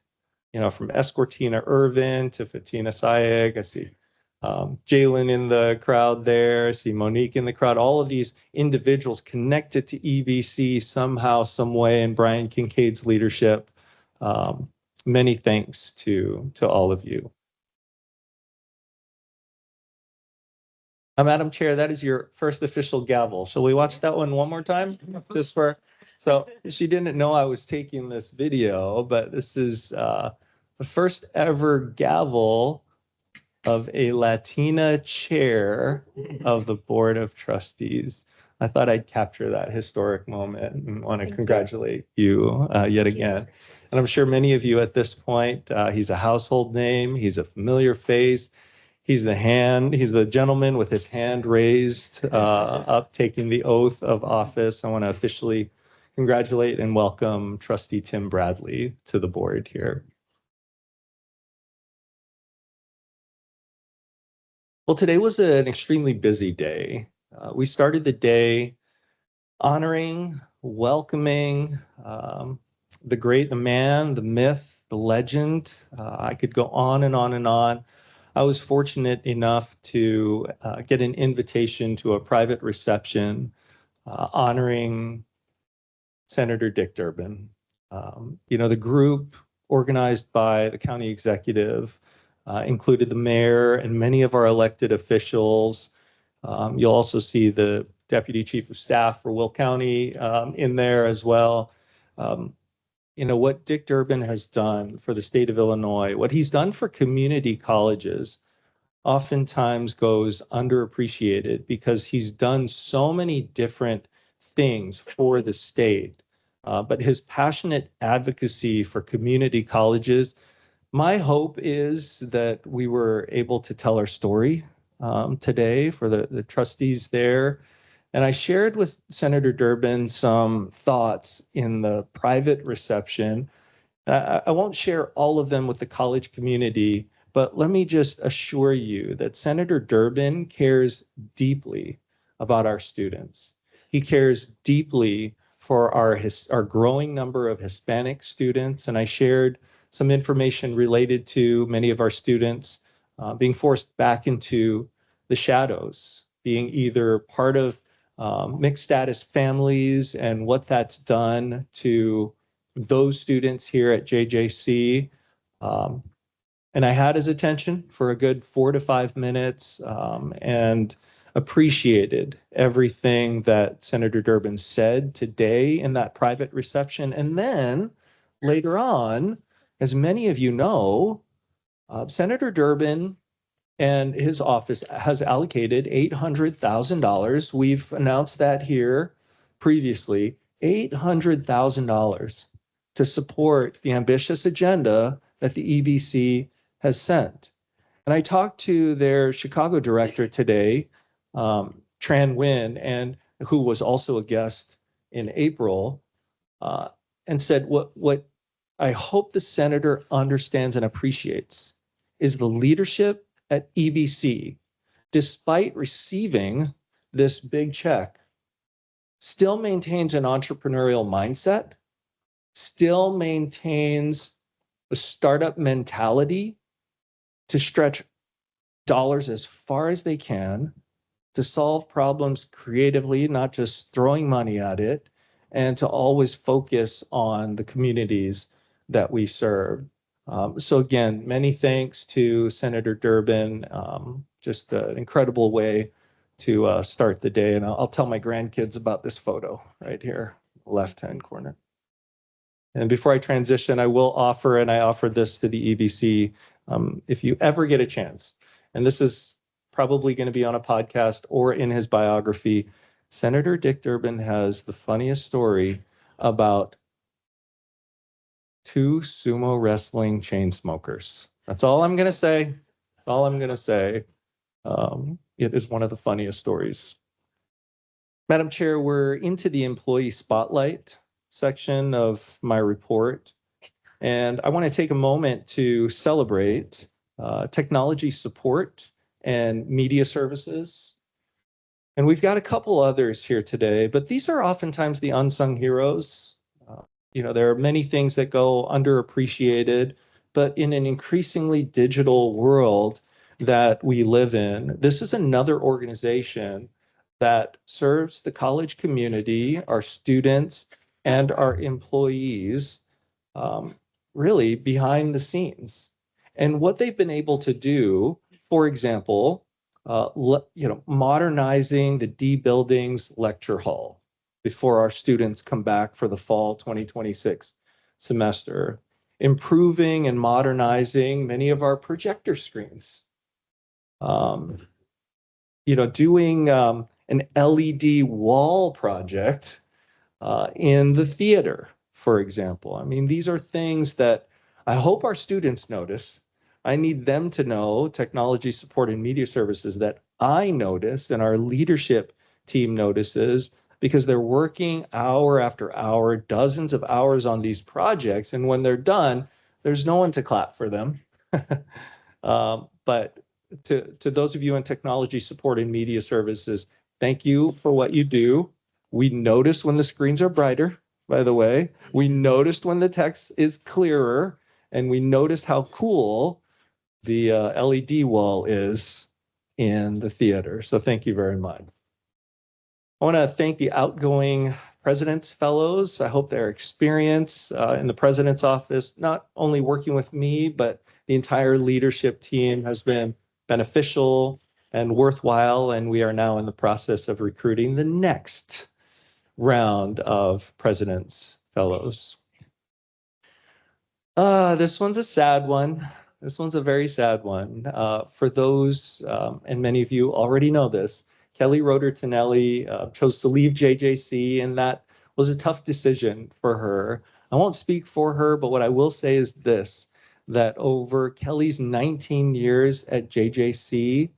from Escortina Irvin to Fatina Sayeg. I see Jalen in the crowd there. I see Monique in the crowd. All of these individuals connected to EBC somehow, some way, and Brian Kincaid's leadership. Many thanks to all of you. Madam Chair, that is your first official gavel. Shall we watch that one more time? So she didn't know I was taking this video, but this is the first ever gavel of a Latina chair of the Board of Trustees. I thought I'd capture that historic moment and want to congratulate you yet again. And I'm sure many of you at this point, he's a household name, he's a familiar face. He's the gentleman with his hand raised up, taking the oath of office. I want to officially congratulate and welcome Trustee Tim Bradley to the board here. Well, today was an extremely busy day. We started the day honoring, welcoming the man, the myth, the legend. I could go on and on and on. I was fortunate enough to get an invitation to a private reception honoring Senator Dick Durbin. The group organized by the county executive included the mayor and many of our elected officials. You'll also see the deputy chief of staff for Will County in there as well. What Dick Durbin has done for the state of Illinois, what he's done for community colleges oftentimes goes underappreciated because he's done so many different things for the state. But his passionate advocacy for community colleges, my hope is that we were able to tell our story today for the trustees there. And I shared with Senator Durbin some thoughts in the private reception. I won't share all of them with the college community, but let me just assure you that Senator Durbin cares deeply about our students. He cares deeply for our growing number of Hispanic students, and I shared some information related to many of our students being forced back into the shadows, being either part of mixed status families and what that's done to those students here at JJC. And I had his attention for a good 4 to 5 minutes and appreciated everything that Senator Durbin said today in that private reception. And then later on, as many of you know, Senator Durbin and his office has allocated $800,000. We've announced that here previously, $800,000 to support the ambitious agenda that the EBC has sent. And I talked to their Chicago director today, Tran Nguyen, and who was also a guest in April, and said what I hope the senator understands and appreciates is the leadership at EBC, despite receiving this big check, still maintains an entrepreneurial mindset, still maintains a startup mentality to stretch dollars as far as they can, to solve problems creatively, not just throwing money at it, and to always focus on the communities that we serve. So again, many thanks to Senator Durbin. Just an incredible way to start the day. And I'll tell my grandkids about this photo right here, left-hand corner. And before I transition, I will offer, and I offer this to the EBC, if you ever get a chance, and this is probably going to be on a podcast or in his biography, Senator Dick Durbin has the funniest story about 2 sumo wrestling chain smokers. That's all I'm going to say. That's all I'm going to say. It is one of the funniest stories. Madam Chair, we're into the employee spotlight section of my report. And I want to take a moment to celebrate technology support and media services. And we've got a couple others here today, but these are oftentimes the unsung heroes. There are many things that go underappreciated, but in an increasingly digital world that we live in, this is another organization that serves the college community, our students, and our employees, really behind the scenes. And what they've been able to do, for example, modernizing the D Buildings lecture hall before our students come back for the fall 2026 semester, improving and modernizing many of our projector screens, doing an LED wall project in the theater, for example. I mean, these are things that I hope our students notice. I need them to know, technology support and media services, that I notice and our leadership team notices, because they're working hour after hour, dozens of hours on these projects. And when they're done, there's no one to clap for them. But to those of you in technology support and media services, thank you for what you do. We notice when the screens are brighter, by the way. We noticed when the text is clearer, and we noticed how cool the LED wall is in the theater. So thank you very much. I want to thank the outgoing President's Fellows. I hope their experience in the President's office, not only working with me, but the entire leadership team, has been beneficial and worthwhile. And we are now in the process of recruiting the next round of President's Fellows. This one's a sad one. This one's a very sad one. For those, and many of you already know this, Kelly Roeder Tonelli chose to leave JJC, and that was a tough decision for her. I won't speak for her, but what I will say is this, that over Kelly's 19 years at JJC,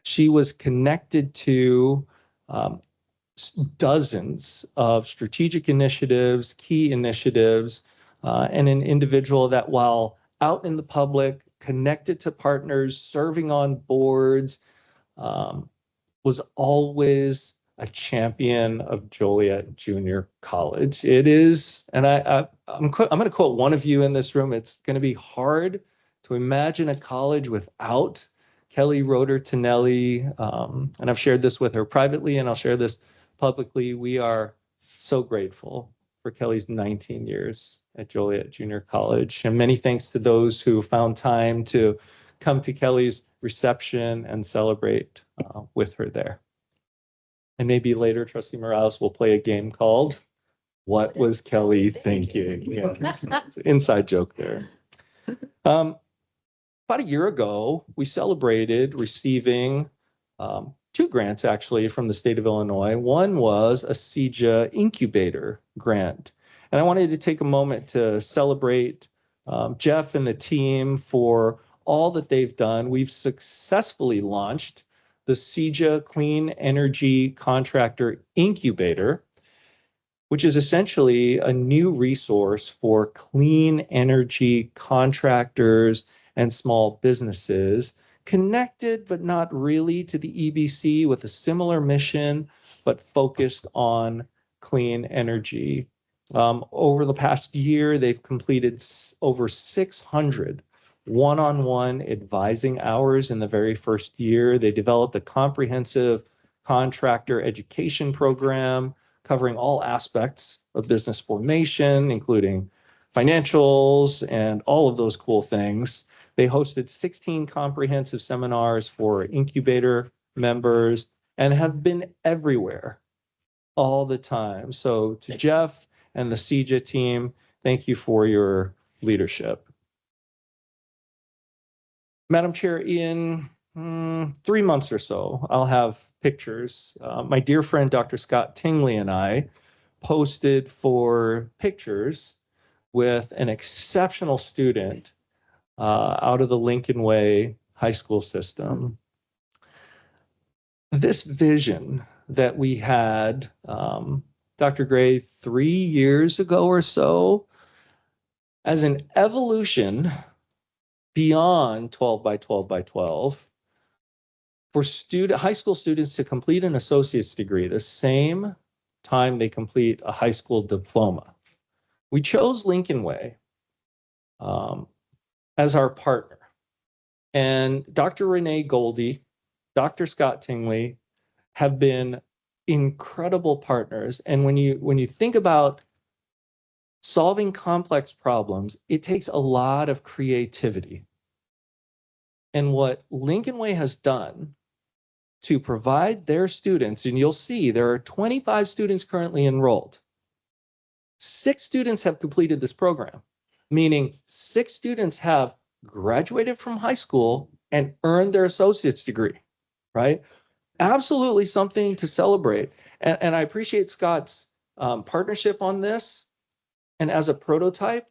she was connected to dozens of strategic initiatives, key initiatives, and an individual that while out in the public, connected to partners, serving on boards, was always a champion of Joliet Junior College. It is, and I'm going to quote one of you in this room. It's going to be hard to imagine a college without Kelly Roeder Tonelli. And I've shared this with her privately, and I'll share this publicly. We are so grateful for Kelly's 19 years at Joliet Junior College. And many thanks to those who found time to come to Kelly's reception and celebrate with her there. And maybe later, Trustee Morales will play a game called What Was Kelly Thinking? Yes, it's an inside joke there. About a year ago, we celebrated receiving 2 grants actually from the state of Illinois. One was a CJA incubator grant. And I wanted to take a moment to celebrate Jeff and the team for all that they've done. We've successfully launched the CJA Clean Energy Contractor Incubator, which is essentially a new resource for clean energy contractors and small businesses, connected but not really to the EBC, with a similar mission, but focused on clean energy. Over the past year, they've completed over 600 one-on-one advising hours in the very first year. They developed a comprehensive contractor education program covering all aspects of business formation, including financials and all of those cool things. They hosted 16 comprehensive seminars for incubator members and have been everywhere all the time. So to Jeff and the CJA team, thank you for your leadership. Madam Chair, in 3 months or so, I'll have pictures. My dear friend, Dr. Scott Tingley, and I posted for pictures with an exceptional student out of the Lincoln Way High School system. This vision that we had, Dr. Gray, 3 years ago or so, as an evolution beyond 12 by 12 by 12, for high school students to complete an associate's degree the same time they complete a high school diploma. We chose Lincoln Way as our partner. And Dr. Renee Goldie, Dr. Scott Tingley have been incredible partners. And when you think about solving complex problems, it takes a lot of creativity. And what Lincoln Way has done to provide their students, and you'll see there are 25 students currently enrolled. 6 students have completed this program, meaning 6 students have graduated from high school and earned their associate's degree, right? Absolutely something to celebrate. And I appreciate Scott's partnership on this. And as a prototype,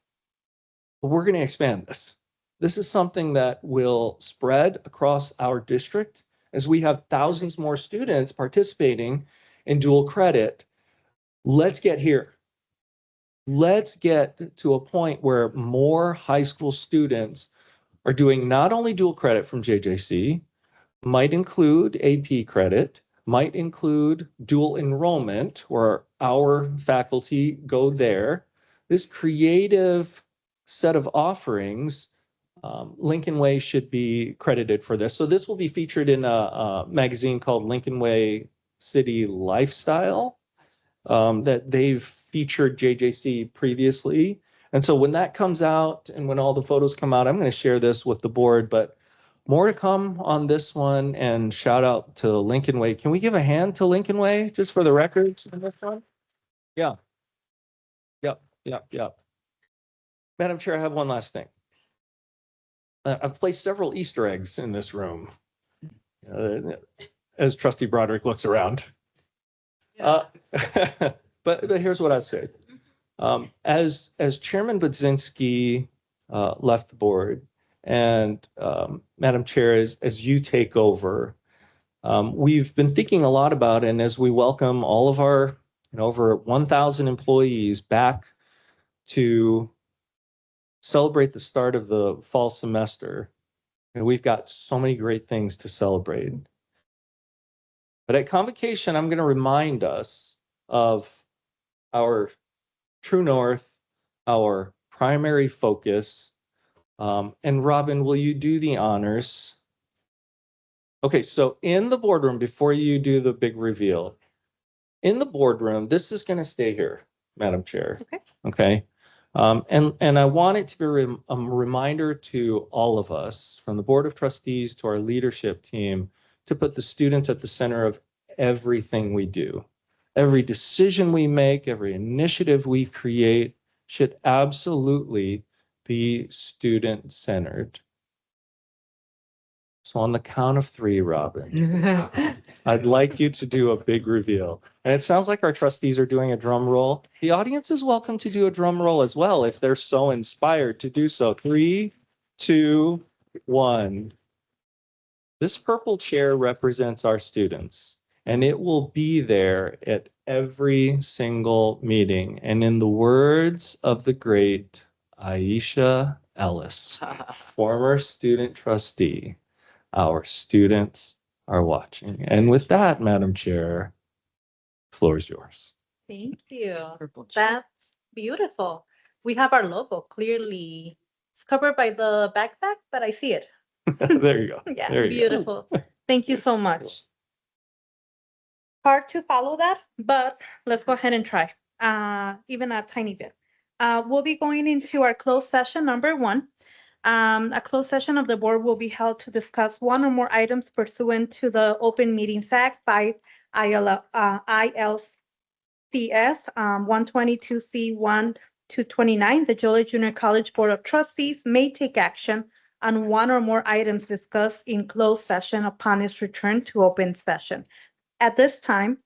we're going to expand this. This is something that will spread across our district as we have thousands more students participating in dual credit. Let's get here. Let's get to a point where more high school students are doing not only dual credit from JJC, might include AP credit, might include dual enrollment, where our faculty go there. This creative set of offerings, Lincoln Way should be credited for this. So this will be featured in a magazine called Lincoln Way City Lifestyle that they've featured JJC previously. And so when that comes out and when all the photos come out, I'm going to share this with the board, but more to come on this one. And shout out to Lincoln Way. Can we give a hand to Lincoln Way just for the record in this one? Yeah. Yep. Madam Chair, I have one last thing. I've placed several Easter eggs in this room as Trustee Broderick looks around. But here's what I'd say. As Chairman Budzinski left the board, and Madam Chair, as you take over, We've been thinking a lot about, and as we welcome all of our over 1,000 employees back to celebrate the start of the fall semester, and we've got so many great things to celebrate. But at Convocation, I'm going to remind us of our true north, our primary focus. And Robin, will you do the honors? Okay, so in the boardroom, before you do the big reveal, in the boardroom, this is going to stay here, Madam Chair. Okay. Okay. And I want it to be a reminder to all of us, from the Board of Trustees to our leadership team, to put the students at the center of everything we do. Every decision we make, every initiative we create should absolutely be student-centered. So on the count of three, Robin, I'd like you to do a big reveal. And it sounds like our trustees are doing a drum roll. The audience is welcome to do a drum roll as well if they're so inspired to do so. 3, 2, 1. This purple chair represents our students, and it will be there at every single meeting. And in the words of the great Aisha Ellis, former student trustee, our students are watching. And with that, Madam Chair, the floor is yours. Thank you. That's beautiful. We have our logo clearly. It's covered by the backpack, but I see it. There you go. Yeah, There you go. beautiful. Thank you so much. Hard to follow that, but let's go ahead and try, even a tiny bit. We'll be going into our closed session number 1. A closed session of the board will be held to discuss one or more items pursuant to the Open Meetings Act by ILCS 122C1 to 29. The Joliet Junior College Board of Trustees may take action on one or more items discussed in closed session upon its return to open session. At this time,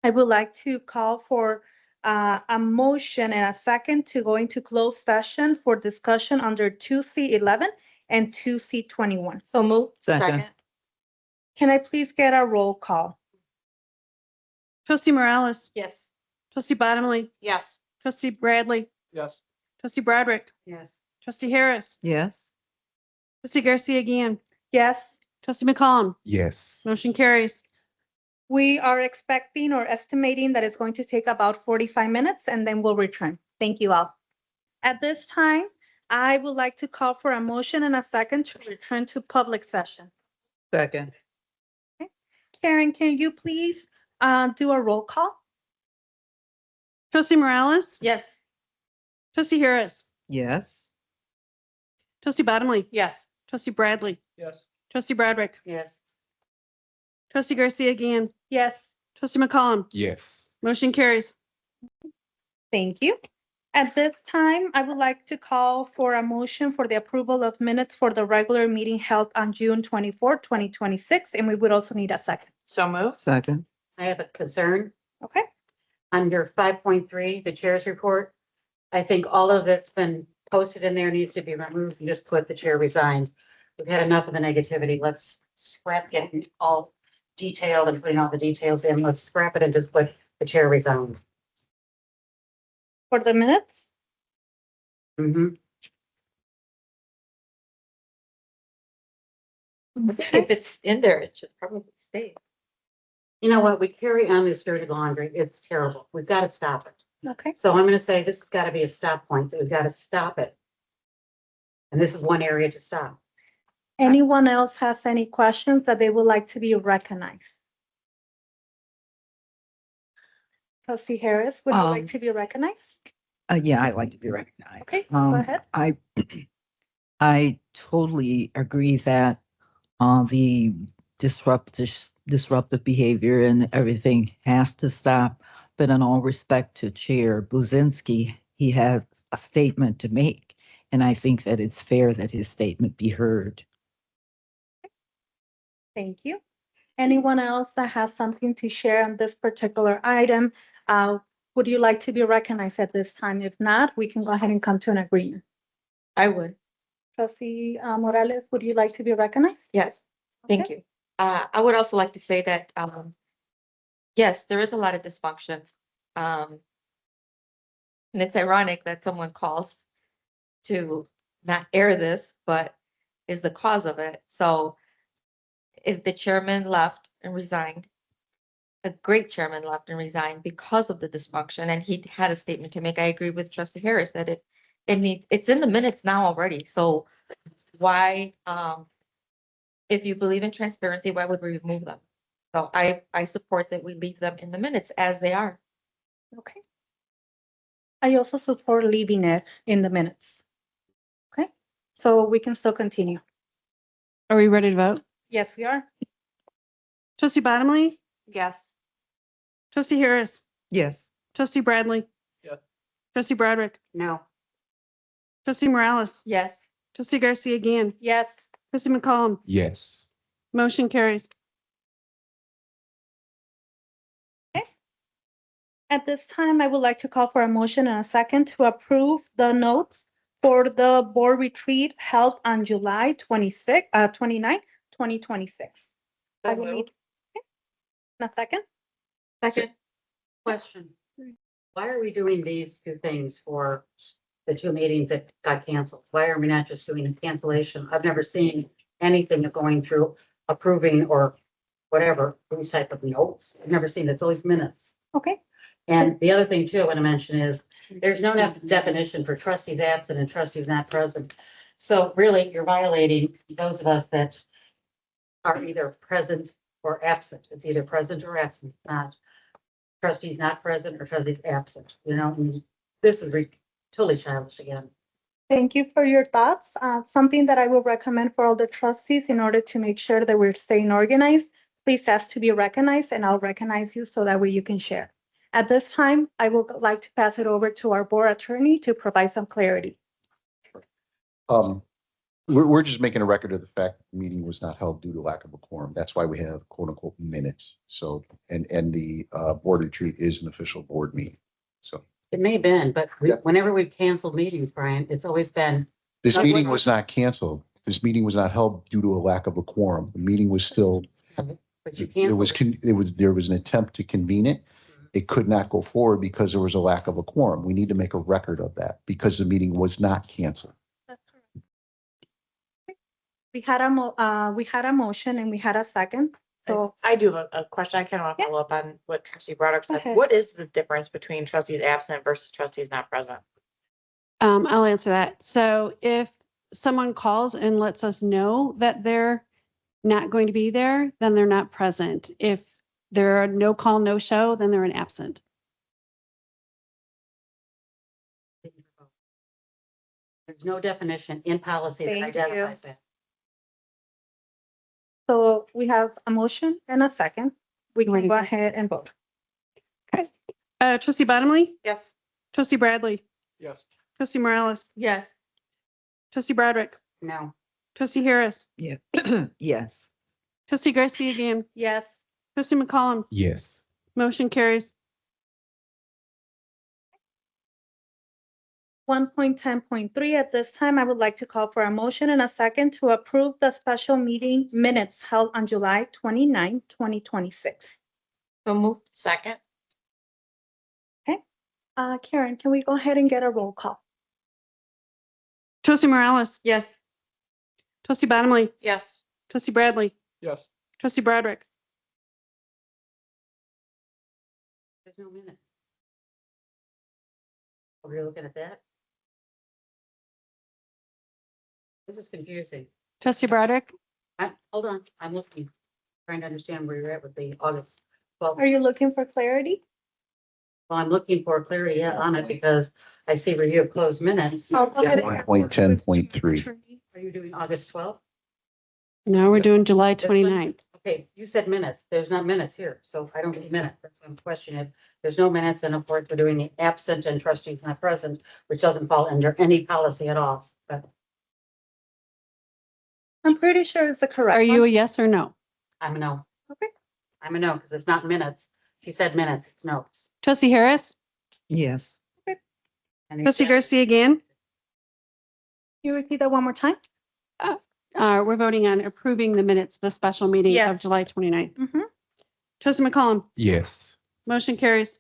I would like to call for a motion and a second to go into closed session for discussion under 2C11 and 2C21. So move. Second. Can I please get a roll call? Trustee Morales, Yes. trustee Bottomley, Yes. trustee Bradley, Yes. trustee Broderick, Yes. trustee Harris, Yes. trustee Garcia again, Yes. trustee McCollum, Yes. motion carries. We are expecting or estimating that it's going to take about 45 minutes and then we'll return. Thank you all. At this time, I would like to call for a motion and a second to return to public session. Second. Karen, can you please do a roll call? Trustee Morales, Yes. trustee Harris, Yes. trustee Bottomley, Yes. trustee Bradley, Yes. trustee Broderick, Yes. trustee Garcia again, Yes. trustee McCollum, Yes. motion carries. Thank you. At this time, I would like to call for a motion for the approval of minutes for the regular meeting held on June 24, 2026, and we would also need a second. So moved. Second. I have a concern. Okay? Under 5.3, the chair's report. I think all of it's been posted in there needs to be removed and just put the chair resigned. We've had enough of the negativity. Let's scrap getting all detailed and putting all the details in. Let's scrap it and just put the chair resigned. For the minutes? Mhm. If it's in there, it should probably stay. You know what? We carry on this dirty laundry. It's terrible. We've got to stop it. Okay. So I'm going to say this has got to be a stop point. We've got to stop it. And this is one area to stop. Anyone else has any questions that they would like to be recognized? Trustee Harris, would you like to be recognized? Yeah, I like to be recognized. Okay, go ahead. I totally agree that the disruptive behavior and everything has to stop. But in all respect to Chair Buzinski, he has a statement to make. And I think that it's fair that his statement be heard. Thank you. Anyone else that has something to share on this particular item? Would you like to be recognized at this time? If not, we can go ahead and come to an agreement. I would. Trustee Morales, would you like to be recognized? Yes. Thank Okay. you. I would also like to say that, yes, there is a lot of dysfunction. And it's ironic that someone calls to not air this, but is the cause of it. So if the chairman left and resigned, a great chairman left and resigned because of the dysfunction, and he had a statement to make. I agree with Trustee Harris that it's in the minutes now already. So why, if you believe in transparency, why would we remove them? So I support that we leave them in the minutes as they are. Okay. I also support leaving it in the minutes. Okay, so we can still continue. Are we ready to vote? Yes, we are. Trustee Bottomley, Yes. trustee Harris, Yes. trustee Bradley. Yes. Trustee Broderick, No. trustee Morales, Yes. trustee Garcia again, Yes. trustee McCollum, Yes. motion carries. At this time, I would like to call for a motion and a second to approve the notes for the board retreat held on July 29th, 2026. I will need a second. Second. Question. Why are we doing these two things for the two meetings that got canceled? Why are we not just doing a cancellation? I've never seen anything of going through approving or whatever, these type of notes. I've never seen, it's always minutes. Okay. And the other thing too, I want to mention is there's no definition for trustees absent and trustees not present. So really, you're violating those of us that are either present or absent. It's either present or absent, not trustees not present or trustees absent, you know, and this is totally childish again. Thank you for your thoughts. Something that I will recommend for all the trustees in order to make sure that we're staying organized, please ask to be recognized and I'll recognize you so that way you can share. At this time, I would like to pass it over to our board attorney to provide some clarity. We're just making a record of the fact the meeting was not held due to lack of a quorum. That's why we have quote unquote minutes. So, and the board retreat is an official board meeting. So It may have been, but Yeah. whenever we've canceled meetings, Brian, it's always been, this No, it meeting wasn't. was not canceled. This meeting was not held due to a lack of a quorum. The meeting was still, but you there was, canceled. there was an attempt to convene it. It could not go forward because there was a lack of a quorum. We need to make a record of that because the meeting was not canceled. We had a motion and we had a second. So I do have a question. I kind of want to Yeah. follow up on what trustee Broderick Go said. ahead. What is the difference between trustees absent versus trustees not present? I'll answer that. So if someone calls and lets us know that they're not going to be there, then they're not present. If they're a no call, no show, then they're an absent. There's no definition in policy that Thank you. identifies that. So we have a motion and a second. We can Ready go for- ahead and vote. Trustee Bottomley, Yes. trustee Bradley, Yes. trustee Morales, Yes. trustee Broderick, No. trustee Harris, Yeah. Yes. trustee Garcia again, Yes. trustee McCollum, Yes. motion carries. 1.10.3, at this time, I would like to call for a motion and a second to approve the special meeting minutes held on July 29, 2026. So move. Second. Karen, can we go ahead and get a roll call? Trustee Morales, Yes. trustee Bottomley, Yes. trustee Bradley, Yes. trustee Broderick, There's no minutes. Oh, you're looking at that? This is confusing. trustee Broderick, Hold on, I'm looking, trying to understand where you're at with the August. Well, Are you looking for clarity? I'm looking for clarity on it because I see review of closed minutes. I'll go ahead and- 1.10.3. Are you doing August 12th? now we're doing July This one? 29th. Okay, you said minutes. There's not minutes here, so I don't need minutes. That's what I'm questioning. There's no minutes, and of course, we're doing the absent and trustees not present, which doesn't fall under any policy at all. But I'm pretty sure it's the correct Are you a one. yes or no? I'm a no. Okay. I'm a no, because it's not minutes. She said minutes, it's notes. Trustee Harris, Yes. And trustee Garcia again, Can you repeat that one more time? we're voting on approving the minutes of the special meeting of Yes. July 29th. Mhm. Trustee McCollum, Yes. motion carries.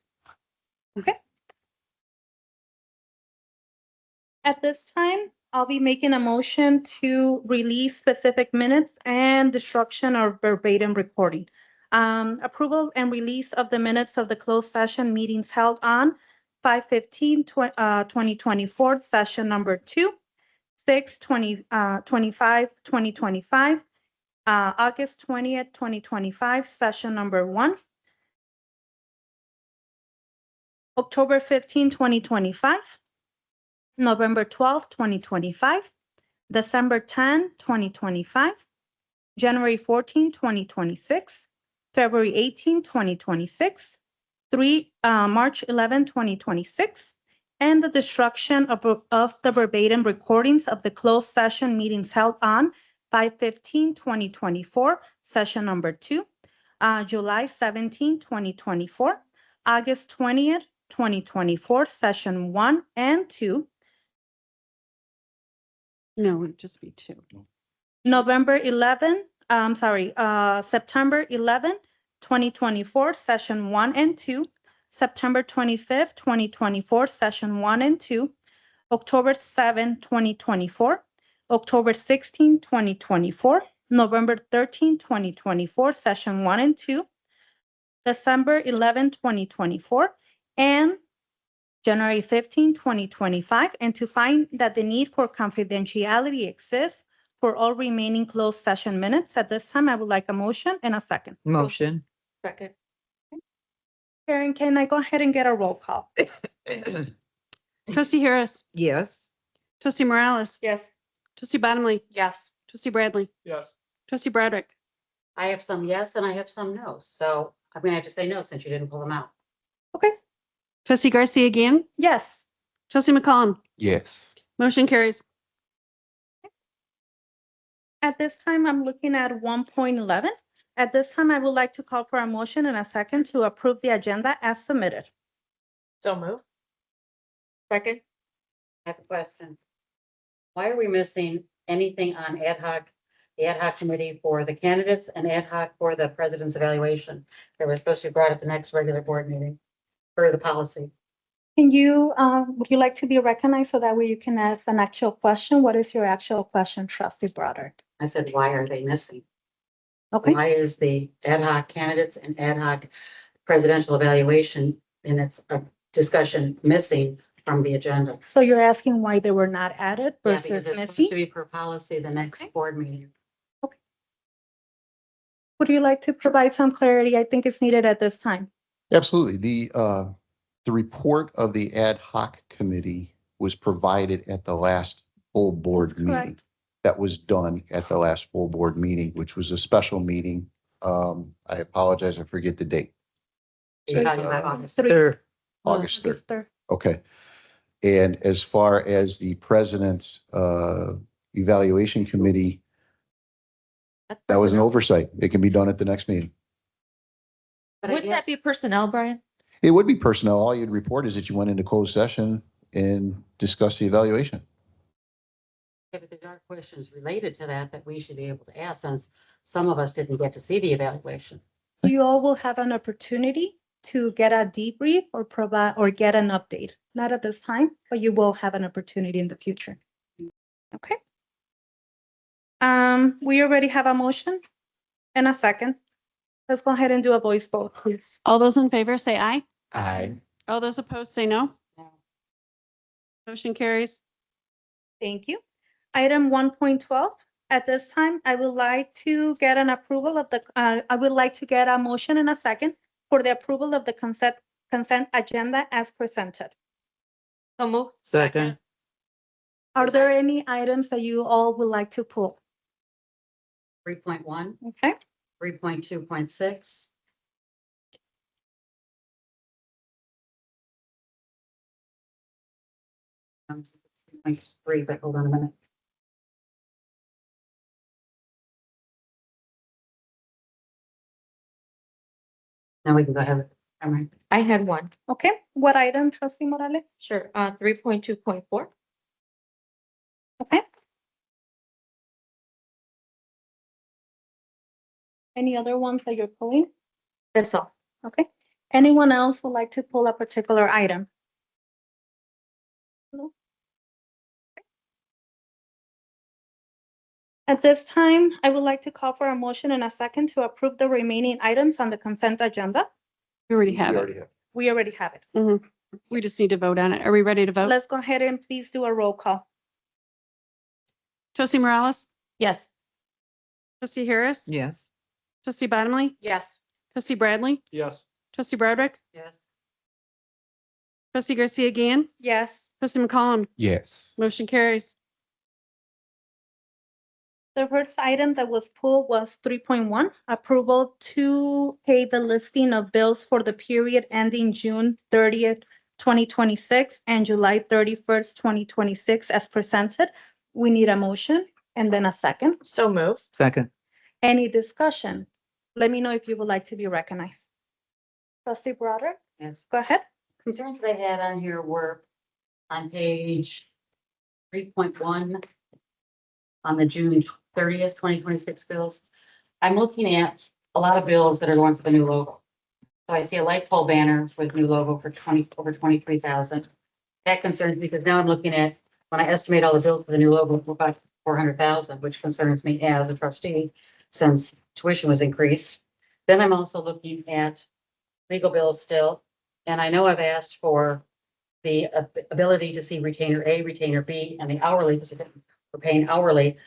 At this time, I'll be making a motion to release specific minutes and destruction or verbatim recording. Approval and release of the minutes of the closed session meetings held on 5/15/2024, session number 2, 6/25/2025, August 20th, 2025, session number 1, October 15, 2025, November 12th, 2025, December 10, 2025, January 14, 2026, February 18, 2026, March 11, 2026, and the destruction of the verbatim recordings of the closed session meetings held on 5/15/2024, session number 2, July 17, 2024, August 20th, 2024, session 1 and 2, No, it would just be 2. November 11, September 11, 2024, session 1 and 2, September 25th, 2024, session 1 and 2, October 7, 2024, October 16, 2024, November 13, 2024, session 1 and 2, December 11, 2024, and January 15, 2025, and to find that the need for confidentiality exists for all remaining closed session minutes. At this time, I would like a motion and a second. Motion. Second. Karen, can I go ahead and get a roll call? Trustee Harris, Yes. trustee Morales, Yes. trustee Bottomley, Yes. trustee Bradley, Yes. trustee Broderick, I have some yes and I have some no. So I'm gonna have to say no since you didn't pull them out. trustee Garcia again, Yes. trustee McCollum, Yes. motion carries. At this time, I'm looking at 1.11. At this time, I would like to call for a motion and a second to approve the agenda as submitted. So move. Second. I have a question. Why are we missing anything on the ad hoc committee for the candidates and ad hoc for the president's evaluation? That was supposed to be brought at the next regular board meeting for the policy. Can you, would you like to be recognized so that way you can ask an actual question? What is your actual question, trustee Broderick? I said, why are they missing? Okay. Why is the ad hoc candidates and ad hoc presidential evaluation and its discussion missing from the agenda? So you're asking why they were not added Yeah, because versus they're supposed missing? to be per policy the next board meeting. Would you like to provide some clarity? I think it's needed at this time. Absolutely. The report of the ad hoc committee was provided at the last full board That's correct. meeting. That was done at the last full board meeting, which was a special meeting. I apologize, I forget the date. You're talking about August. August 3rd. Okay. And as far as the president's evaluation committee, that was an oversight. It can be done at the next meeting. But I Wouldn't that guess- be personnel, Brian? It would be personnel. All you'd report is that you went into closed session and discussed the evaluation. Yeah, but there are questions related to that that we should be able to ask since some of us didn't get to see the evaluation. You all will have an opportunity to get a debrief or provide or get an update. Not at this time, but you will have an opportunity in the future. Okay. We already have a motion and a second. Let's go ahead and do a voice vote, please. All those in favor say aye. Aye. All those opposed say no. No. Motion carries. Thank you. Item 1.12. At this time, I would like to get an approval of I would like to get a motion and a second for the approval of the consent agenda as presented. So move. Second. Are there any items that you all would like to pull? 3.1, Okay. 3.2.6. Three, but hold on a minute. Now we can go ahead. All right. I had one. Okay. What item, trustee Morales? Sure. 3.2.4. Okay. Any other ones that you're pulling? That's all. Okay. Anyone else would like to pull a particular item? No? At this time, I would like to call for a motion and a second to approve the remaining items on the consent agenda. We already We have already it. have. We already have it. Mhm. We just need to vote on it. Are we ready to vote? Let's go ahead and please do a roll call. Trustee Morales? Yes. Trustee Harris? Yes. Trustee Bottomley? Yes. Trustee Bradley? Yes. Trustee Broderick? Yes. Trustee Garcia Gan? Yes. Trustee McCollum? Yes. Motion carries. The first item that was pulled was 3.1, approval to pay the listing of bills for the period ending June 30th, 2026 and July 31st, 2026 as presented. We need a motion and then a second. So move. Second. Any discussion? Let me know if you would like to be recognized. Trustee Broderick, Yes. go ahead. Concerns they had on here were on page 3.1 on the June 30th, 2026 bills. I'm looking at a lot of bills that are going for the new logo. So I see a light pole banner with new logo for over 23,000. That concerns me because now I'm looking at, when I estimate all the bills for the new logo, for about 400,000, which concerns me as a trustee since tuition was increased. Then I'm also looking at legal bills still. And I know I've asked for the ability to see retainer A, retainer B, and the hourly, because we're paying hourly.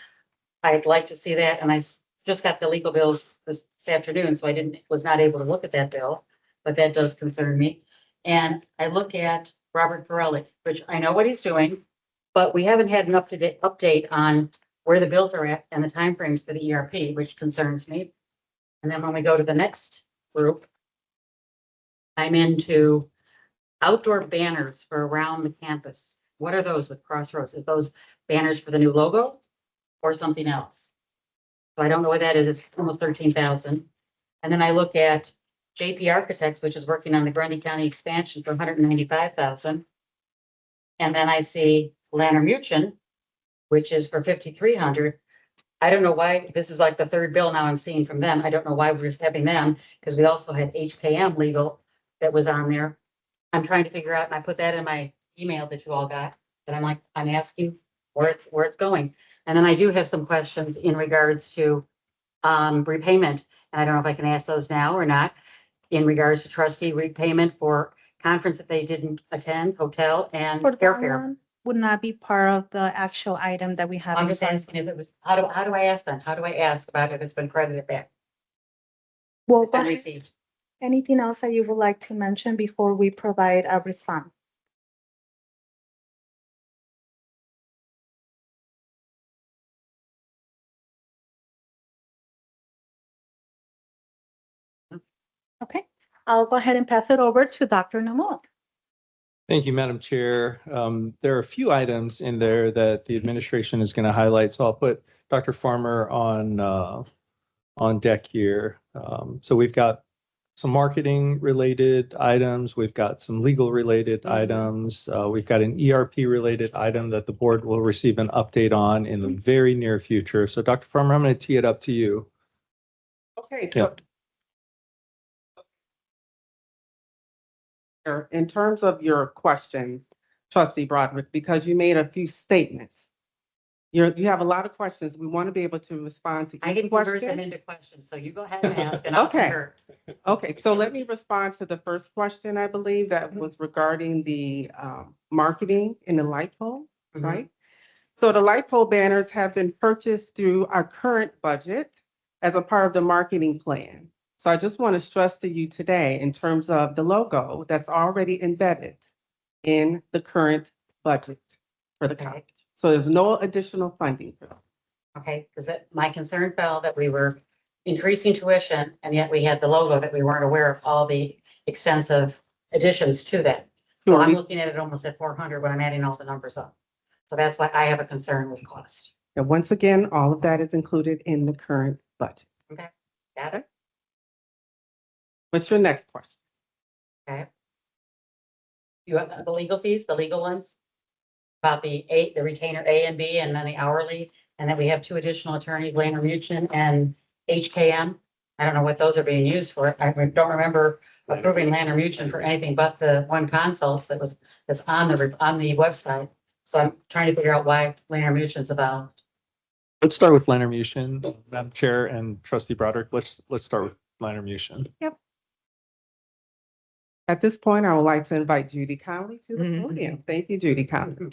I'd like to see that, and just got the legal bills this afternoon, so was not able to look at that bill, but that does concern me. And I look at Robert Pirelli, which I know what he's doing, but we haven't had an up-to-date update on where the bills are at and the timeframes for the ERP, which concerns me. And then when we go to the next group, I'm into outdoor banners for around the campus. What are those with Crossroads? Is those banners for the new logo or something else? So I don't know what that is. It's almost 13,000. And then I look at JP Architects, which is working on the Grundy County expansion for 195,000. And then I see Lanner Mutual, which is for 5,300. I don't know why, this is like the third bill now I'm seeing from them. I don't know why we're having them, because we also had HKM legal that was on there. I'm trying to figure out, and I put that in my email that you all got, but I'm asking where it's going. And then I do have some questions in regards to repayment, and I don't know if I can ask those now or not, in regards to trustee repayment for conference that they didn't attend, hotel and For that airfare. one, would not be part of the actual item that we have. I'm in just front. asking if it was, how do I ask then? How do I ask about if it's been credited back? Well, It's been go ahead. received. Anything else that you would like to mention before we provide a response? Okay, I'll go ahead and pass it over to Dr. Namor. Thank you, Madam Chair. There are a few items in there that the administration is going to highlight, so I'll put Dr. Farmer on deck here. So we've got some marketing related items. We've got some legal related items. We've got an ERP related item that the board will receive an update on in the very near future. So Dr. Farmer, I'm going to tee it up to you. Okay, Yeah. so in terms of your questions, Trustee Broderick, because you made a few statements. You have a lot of questions. We want to be able to respond to I each can convert them question. into questions, so you go ahead and ask and I'll Okay. convert. Okay, so let me respond to the first question, I believe, that was regarding the marketing in the light pole, right? So the light pole banners have been purchased through our current budget as a part of the marketing plan. So I just want to stress to you today in terms of the logo that's already embedded in the current budget for the college. So there's no additional funding for that. Okay, because my concern fell that we were increasing tuition and yet we had the logo that we weren't aware of all the extensive additions to that. So Sure, I'm we- looking at it almost at 400 when I'm adding all the numbers up. So that's why I have a concern with cost. And once again, all of that is included in the current budget. Okay, got it? What's your next question? Okay. You have the legal fees, the legal ones? About the retainer A and B and then the hourly, and then we have two additional attorneys, Lanner Mutual and HKM. I don't know what those are being used for. I don't remember approving Lantermution for anything but the one consult that's on the website. So I'm trying to figure out why Lantermution's about. Let's start with Lantermution, Madam Chair and Trustee Broderick. Let's start with Lantermution. At this point, I would like to invite Judy Conley to the podium. Thank you, Judy Conley.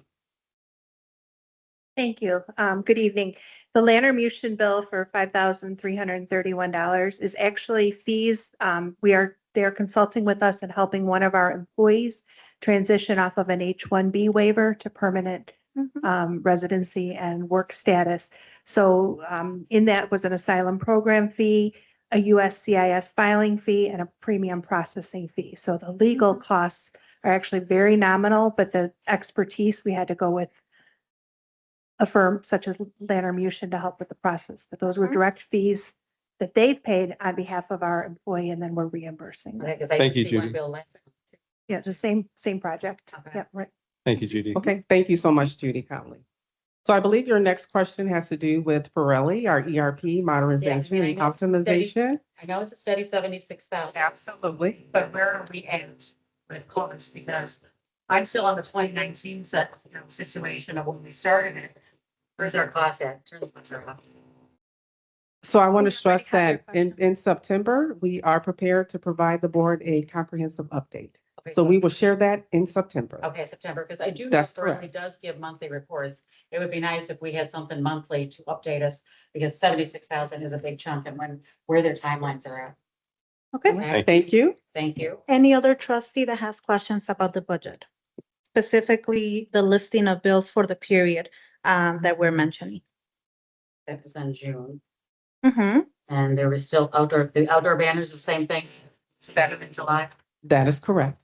Thank you. Good evening. The Lantermution bill for $5,331 is actually fees. They're consulting with us and helping one of our employees transition off of an H-1B waiver to permanent residency and work status. So in that was an asylum program fee, a USCIS filing fee, and a premium processing fee. So the legal costs are actually very nominal, but the expertise, we had to go with a firm such as Lantermution to help with the process. But those were direct fees that they've paid on behalf of our employee, and then we're reimbursing. them. Thank you, Judy. Yeah, the same project. Yeah, right. Thank you, Judy. Okay, thank you so much, Judy Conley. So I believe your next question has to do with Pirelli, our ERP modernization and optimization. I know it's a steady 76,000. Absolutely. But where are we at with costs? Because I'm still on the 2019 situation of when we started it. Where's our cost at? Turn the buzzer off. So I want to stress that in September, we are prepared to provide the board a comprehensive update. Okay, So we will share that in September. Okay, September, because I do know That's Pirelli correct. does give monthly reports. It would be nice if we had something monthly to update us, because 76,000 is a big chunk and where their timelines are at. Okay. Thank you. Thank you. Any other trustee that has questions about the budget? Specifically, the listing of bills for the period that we're mentioning. That was in June. Mm-hmm. And there was still the outdoor banners, the same thing. It's better than July. That is correct.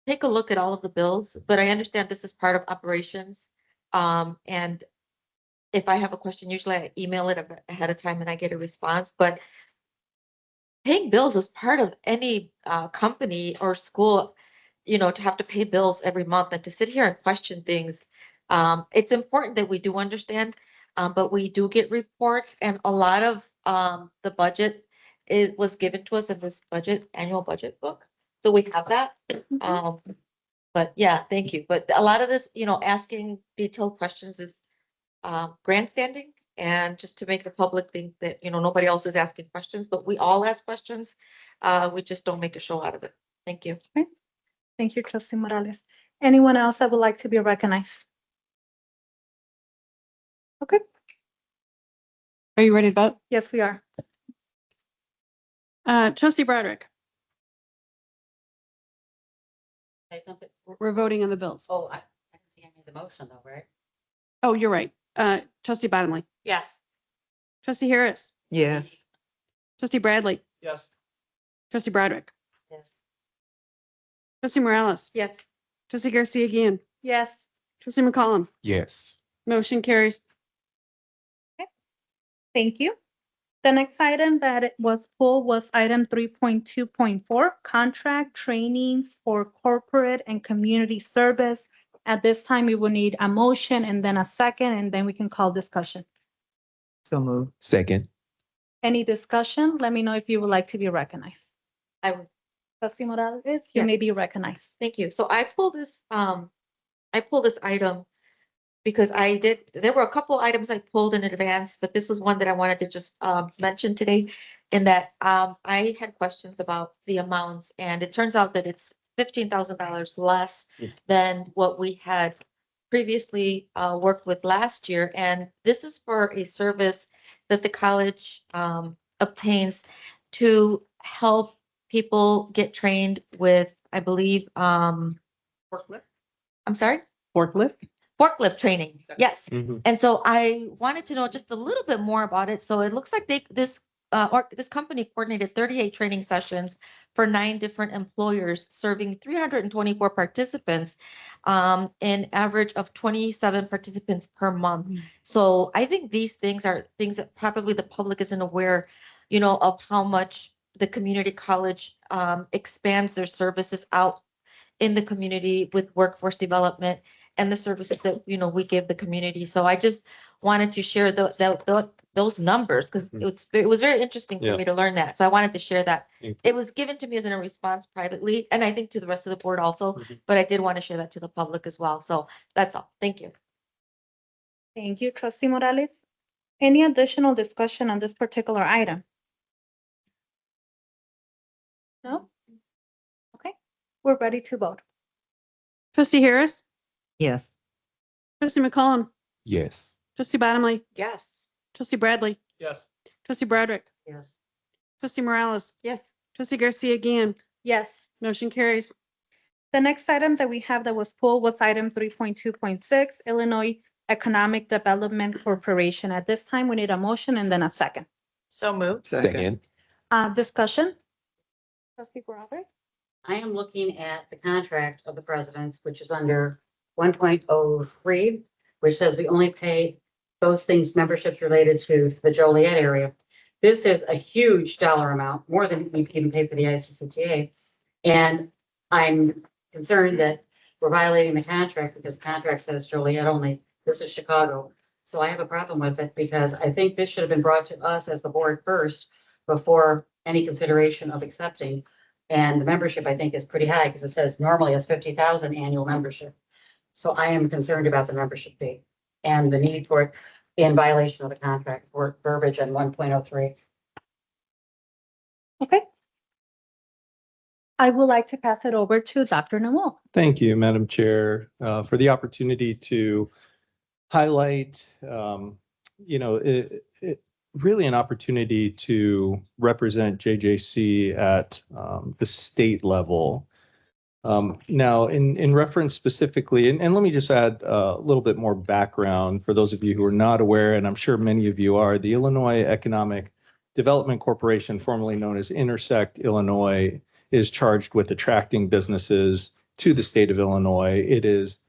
Take a look at all of the bills, but I understand this is part of operations. And if I have a question, usually I email it ahead of time and I get a response, but paying bills is part of any company or school, to have to pay bills every month and to sit here and question things. It's important that we do understand, but we do get reports, and a lot of the budget was given to us in this annual budget book. So we have that. But yeah, thank you. But a lot of this, asking detailed questions is grandstanding, and just to make the public think that, nobody else is asking questions, but we all ask questions. We just don't make a show out of it. Thank you. Thank you, Trustee Morales. Anyone else that would like to be recognized? Okay. Are you ready to vote? Yes, we are. Trustee Broderick, Say something. we're voting on the bills. Oh, I didn't think I made the motion though, right? Oh, you're right. Trustee Bottomley, Yes. Trustee Harris, Yes. Trustee Bradley, Yes. Trustee Broderick, Yes. Trustee Morales, Yes. Trustee Garcia again, Yes. Trustee McCollum, Yes. motion carries. Thank you. The next item that it was pulled was item 3.2.4, contract trainings for corporate and community service. At this time, we will need a motion and then a second, and then we can call discussion. So moved. Second. Any discussion? Let me know if you would like to be recognized. I would. Trustee Morales, you Yeah. may be recognized. Thank you. So I pulled this item because there were a couple items I pulled in advance, but this was one that I wanted to just mention today, in that I had questions about the amounts, and it turns out that it's $15,000 less than what we had previously worked with last year. And this is for a service that the college obtains to help people get trained with, I believe, Forklift. I'm sorry? Forklift Training, yes. And so I wanted to know just a little bit more about it. So it looks like this company coordinated 38 training sessions for 9 different employers, serving 324 participants, an average of 27 participants per month. So I think these things are things that probably the public isn't aware, of how much the community college expands their services out in the community with workforce development and the services that, we give the community. So I just wanted to share those numbers because it was very interesting Yeah. for me to learn that. So I wanted to share that. Thank It was given to me as in a response privately, and I think to the rest of the board also, Mhm. but I did want to share that to the public as well. So that's all. Thank you. Thank you, trustee Morales. Any additional discussion on this particular item? No? Okay, we're ready to vote. Trustee Harris, Yes. trustee McCollum, Yes. trustee Bottomley, Yes. trustee Bradley, Yes. trustee Broderick, Yes. trustee Morales, Yes. trustee Garcia again. Yes. Motion carries. The next item that we have that was pulled was item 3.2.6, Illinois Economic Development Corporation. At this time, we need a motion and then a second. So moved. Second. Discussion? Trustee Broderick? I am looking at the contract of the presidents, which is under 1.03, which says we only pay those things, memberships related to the Joliet area. This is a huge dollar amount, more than we can pay for the ICCTA. And I'm concerned that we're violating the contract because the contract says Joliet only. This is Chicago. So I have a problem with it because I think this should have been brought to us as the board first before any consideration of accepting. And the membership, I think, is pretty high because it says normally it's 50,000 annual membership. So I am concerned about the membership fee and the need for it in violation of the contract for verbiage on 1.03. Okay. I would like to pass it over to Dr. Namo. Thank you, Madam Chair, for the opportunity to highlight, really an opportunity to represent JJC at the state level. Now, in reference specifically, and let me just add a little bit more background for those of you who are not aware, and I'm sure many of you are, the Illinois Economic Development Corporation, formerly known as Intersect Illinois, is charged with attracting businesses to the state of Illinois. It is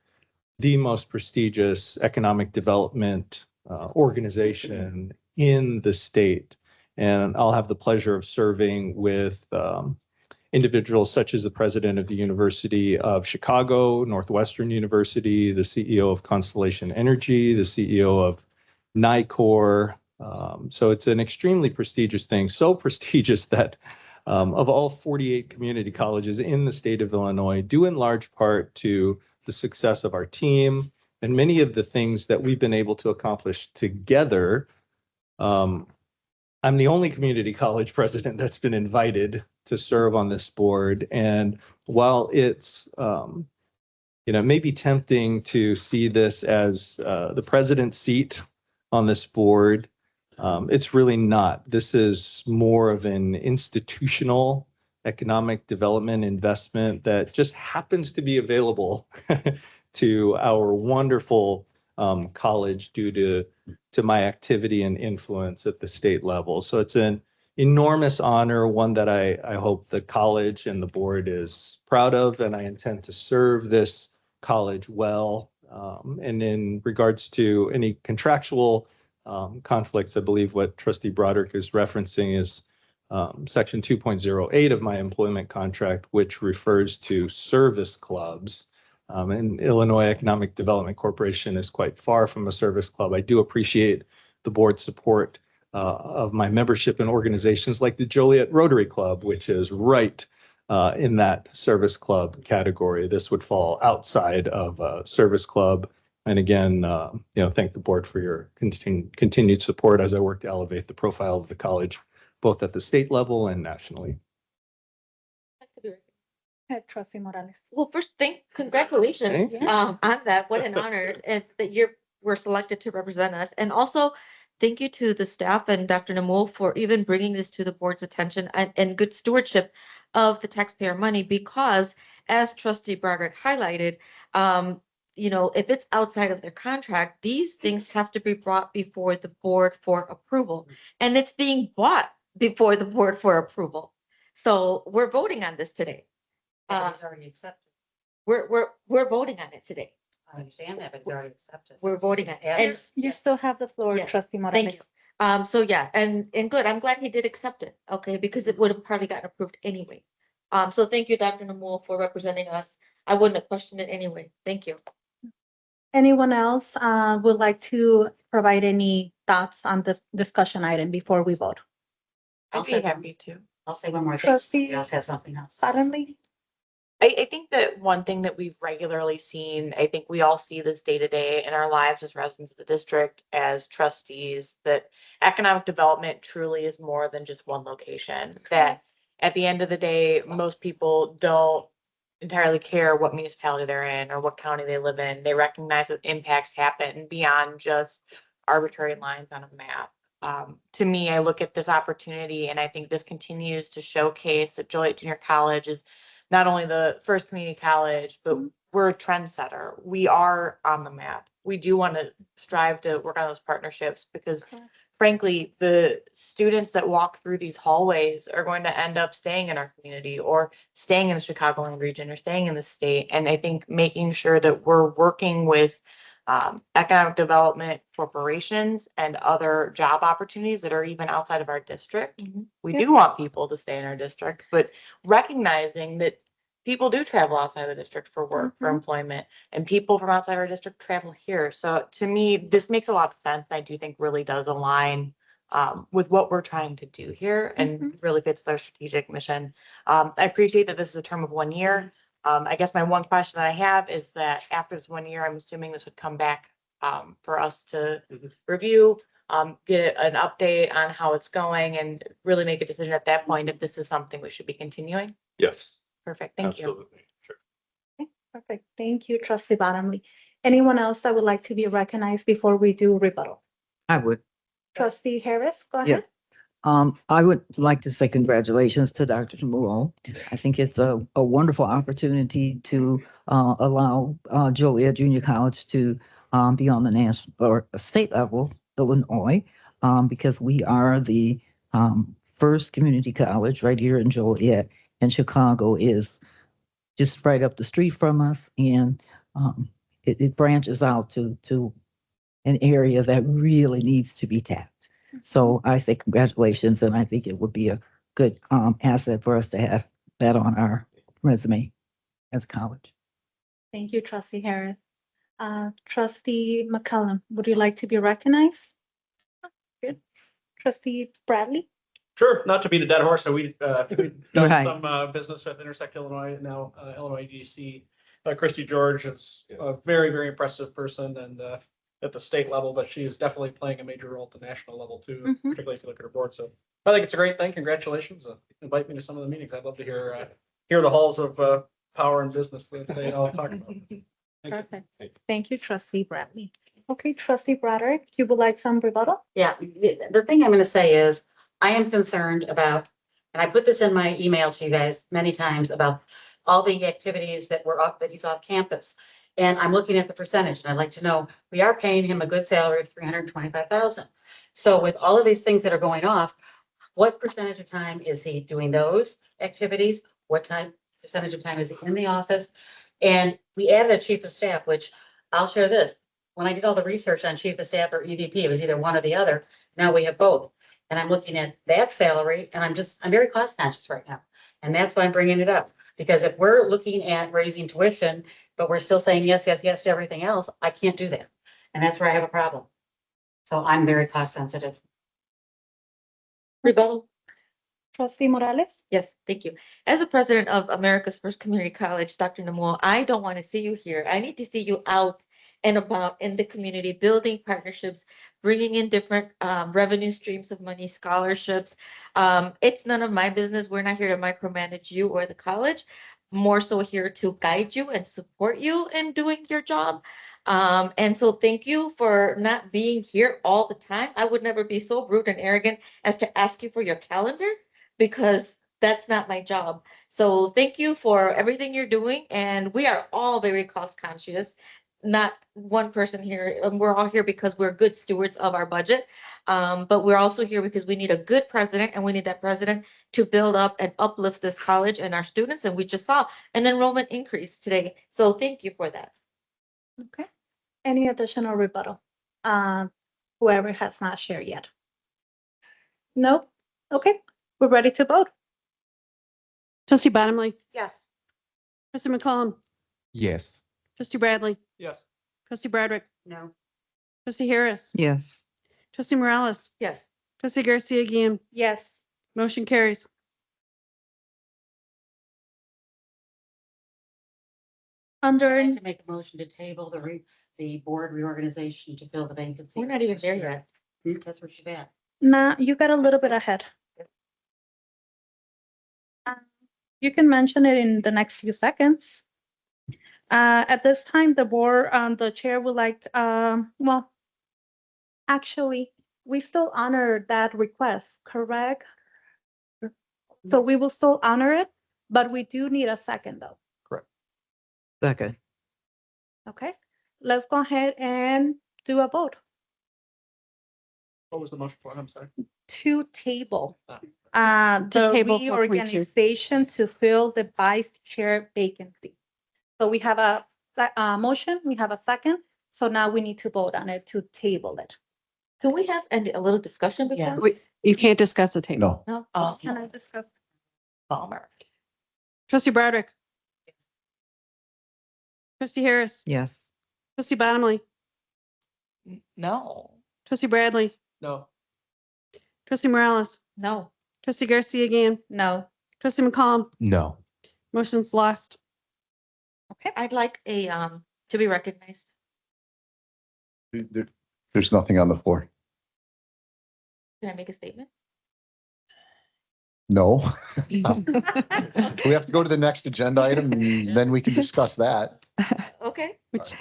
the most prestigious economic development organization in the state. And I'll have the pleasure of serving with individuals such as the president of the University of Chicago, Northwestern University, the CEO of Constellation Energy, the CEO of NICOR. So it's an extremely prestigious thing, so prestigious that of all 48 community colleges in the state of Illinois, due in large part to the success of our team and many of the things that we've been able to accomplish together. I'm the only community college president that's been invited to serve on this board. And while it's, it may be tempting to see this as the president's seat on this board, it's really not. This is more of an institutional economic development investment that just happens to be available to our wonderful college due to my activity and influence at the state level. So it's an enormous honor, one that I hope the college and the board is proud of, and I intend to serve this college well. And in regards to any contractual conflicts, I believe what Trustee Broderick is referencing is Section 2.08 of my employment contract, which refers to service clubs. And Illinois Economic Development Corporation is quite far from a service club. I do appreciate the board's support of my membership in organizations like the Joliet Rotary Club, which is right in that service club category. This would fall outside of a service club. And again, thank the board for your continued support as I work to elevate the profile of the college, both at the state level and nationally. Trustee Morales. Well, first, congratulations Thank you. on that. What an honor and that you were selected to represent us. And also, thank you to the staff and Dr. Namul for even bringing this to the board's attention and good stewardship of the taxpayer money, because as Trustee Broderick highlighted, if it's outside of their contract, these things have to be brought before the board for approval, and it's being brought before the board for approval. So we're voting on this today. It's already accepted. We're voting on it today. I understand that, but it's already accepted. We're voting on it. And You still have the floor, Yes, Trustee Morales. thank you. So yeah, and good. I'm glad he did accept it. Okay, because it would have probably gotten approved anyway. So thank you, Dr. Namul, for representing us. I wouldn't have questioned it anyway. Thank you. Anyone else would like to provide any thoughts on this discussion item before we vote? I'd be happy to. I'll say one more thing. Trustee Somebody else has something else. Suddenly, I think that one thing that we've regularly seen, I think we all see this day to day in our lives as residents of the district, as trustees, that economic development truly is more than just one location. That at the end of the day, most people don't entirely care what municipality they're in or what county they live in. They recognize that impacts happen beyond just arbitrary lines on a map. To me, I look at this opportunity and I think this continues to showcase that Joliet Junior College is not only the first community college, but we're a trendsetter. We are on the map. We do want to strive to work on those partnerships because frankly, the students that walk through these hallways are going to end up staying in our community or staying in the Chicagoland region or staying in the state. And I think making sure that we're working with economic development corporations and other job opportunities that are even outside of our district. We do want people to stay in our district, but recognizing that people do travel outside the district for work, for employment, and people from outside our district travel here. So to me, this makes a lot of sense. I do think really does align with what we're trying to do here and really fits our strategic mission. I appreciate that this is a term of 1 year. I guess my one question that I have is that after this 1 year, I'm assuming this would come back for us to review, get an update on how it's going and really make a decision at that point if this is something we should be continuing. Yes. Perfect. Thank you. Absolutely. Sure. perfect. Thank you, Trustee Bottomley. Anyone else that would like to be recognized before we do rebuttal? I would. Trustee Harris, go Yeah. ahead. I would like to say congratulations to Dr. Jamulo. I think it's a wonderful opportunity to allow Joliet Junior College to be on the national or state level, Illinois, because we are the first community college right here in Joliet, and Chicago is just right up the street from us, and it branches out to an area that really needs to be tapped. So I say congratulations, and I think it would be a good asset for us to have that on our resume as a college. Thank you, Trustee Harris. Trustee McCullum, would you like to be recognized? Good. Trustee Bradley? Sure, not to beat a dead horse, so we've done Right. some business with Intersect Illinois, now Illinois DC. Christy George is a very, very impressive person and at the state level, but she is definitely playing a major role at the national level too, particularly if you look at her board. So I think it's a great thing. Congratulations. Invite me to some of the meetings. I'd love to hear the halls of power and business that they all talk about. Perfect. Thank you, Trustee Bradley. Okay, Trustee Broderick, you would like some rebuttal? Yeah, the thing I'm gonna say is, I am concerned about, and I put this in my email to you guys many times about all the activities that he's off campus. And I'm looking at the percentage, and I'd like to know, we are paying him a good salary of $325,000. So with all of these things that are going off, what percentage of time is he doing those activities? What percentage of time is he in the office? And we added a chief of staff, which I'll share this. When I did all the research on chief of staff or EVP, it was either one or the other. Now we have both. And I'm looking at that salary, and I'm very cost conscious right now. And that's why I'm bringing it up. Because if we're looking at raising tuition, but we're still saying yes, yes, yes to everything else, I can't do that. And that's where I have a problem. So I'm very cost sensitive. Rebuttal. Trustee Morales? Yes, thank you. As the president of America's First Community College, Dr. Namo, I don't want to see you here. I need to see you out and about in the community, building partnerships, bringing in different revenue streams of money, scholarships. It's none of my business. We're not here to micromanage you or the college. More so here to guide you and support you in doing your job. And so thank you for not being here all the time. I would never be so rude and arrogant as to ask you for your calendar, because that's not my job. So thank you for everything you're doing. And we are all very cost conscious. Not one person here. We're all here because we're good stewards of our budget. But we're also here because we need a good president, and we need that president to build up and uplift this college and our students. And we just saw an enrollment increase today. So thank you for that. Okay. Any additional rebuttal? Whoever has not shared yet. No? Okay, we're ready to vote. Trustee Bottomley, Yes. Trustee McCollum, Yes. Trustee Bradley, Yes. Trustee Bradrick, No. trustee Harris, Yes. trustee Morales, Yes. trustee Garcia again. Yes. Motion carries. Under, I'd like to make a motion to table the board reorganization to fill the vacancy. We're not even there yet. That's where she's at. nah, you got a little bit ahead. You can mention it in the next few seconds. At this time, the board, the chair would like, well, actually, we still honor that request, correct? So we will still honor it, but we do need a second though. Second. Okay, let's go ahead and do a vote What was the motion for? I'm sorry. to table. To The table 4.2. reorganization to fill the vice chair vacancy. So we have a motion, we have a second, so now we need to vote on it to table it. Can we have a little discussion before? Wait, you can't discuss the table. No, No? Oh, Can I discuss? bummer. Trustee Bradrick. Trustee Harris, Yes. trustee Bottomley, No. trustee Bradley, No. trustee Morales, No. trustee Garcia again, No. trustee McCollum. No. Motion's lost. I'd like to be recognized. there's nothing on the floor. Can I make a statement? No. We have to go to the next agenda item and then we can discuss that. Okay. Which,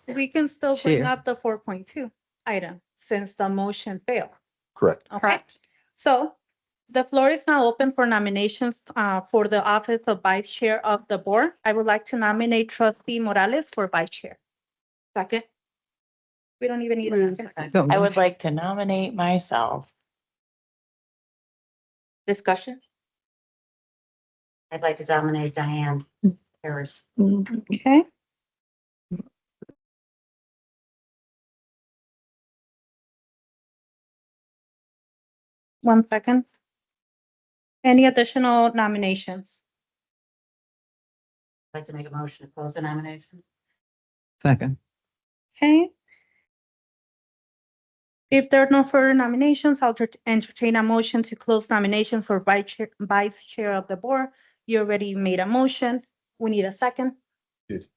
We can still bring Chair. up the 4.2 item since the motion failed. Correct. Okay, so the floor is now open for nominations for the office of vice chair of the board. I would like to nominate trustee Morales for vice chair. Second. We don't even need a second. Don't I move. would like to nominate myself. Discussion. I'd like to nominate Diane Harris. Okay. One second. Any additional nominations? I'd like to make a motion to close the nominations. Second. Okay. If there are no further nominations, I'll entertain a motion to close nominations for vice chair of the board. You already made a motion. We need a second.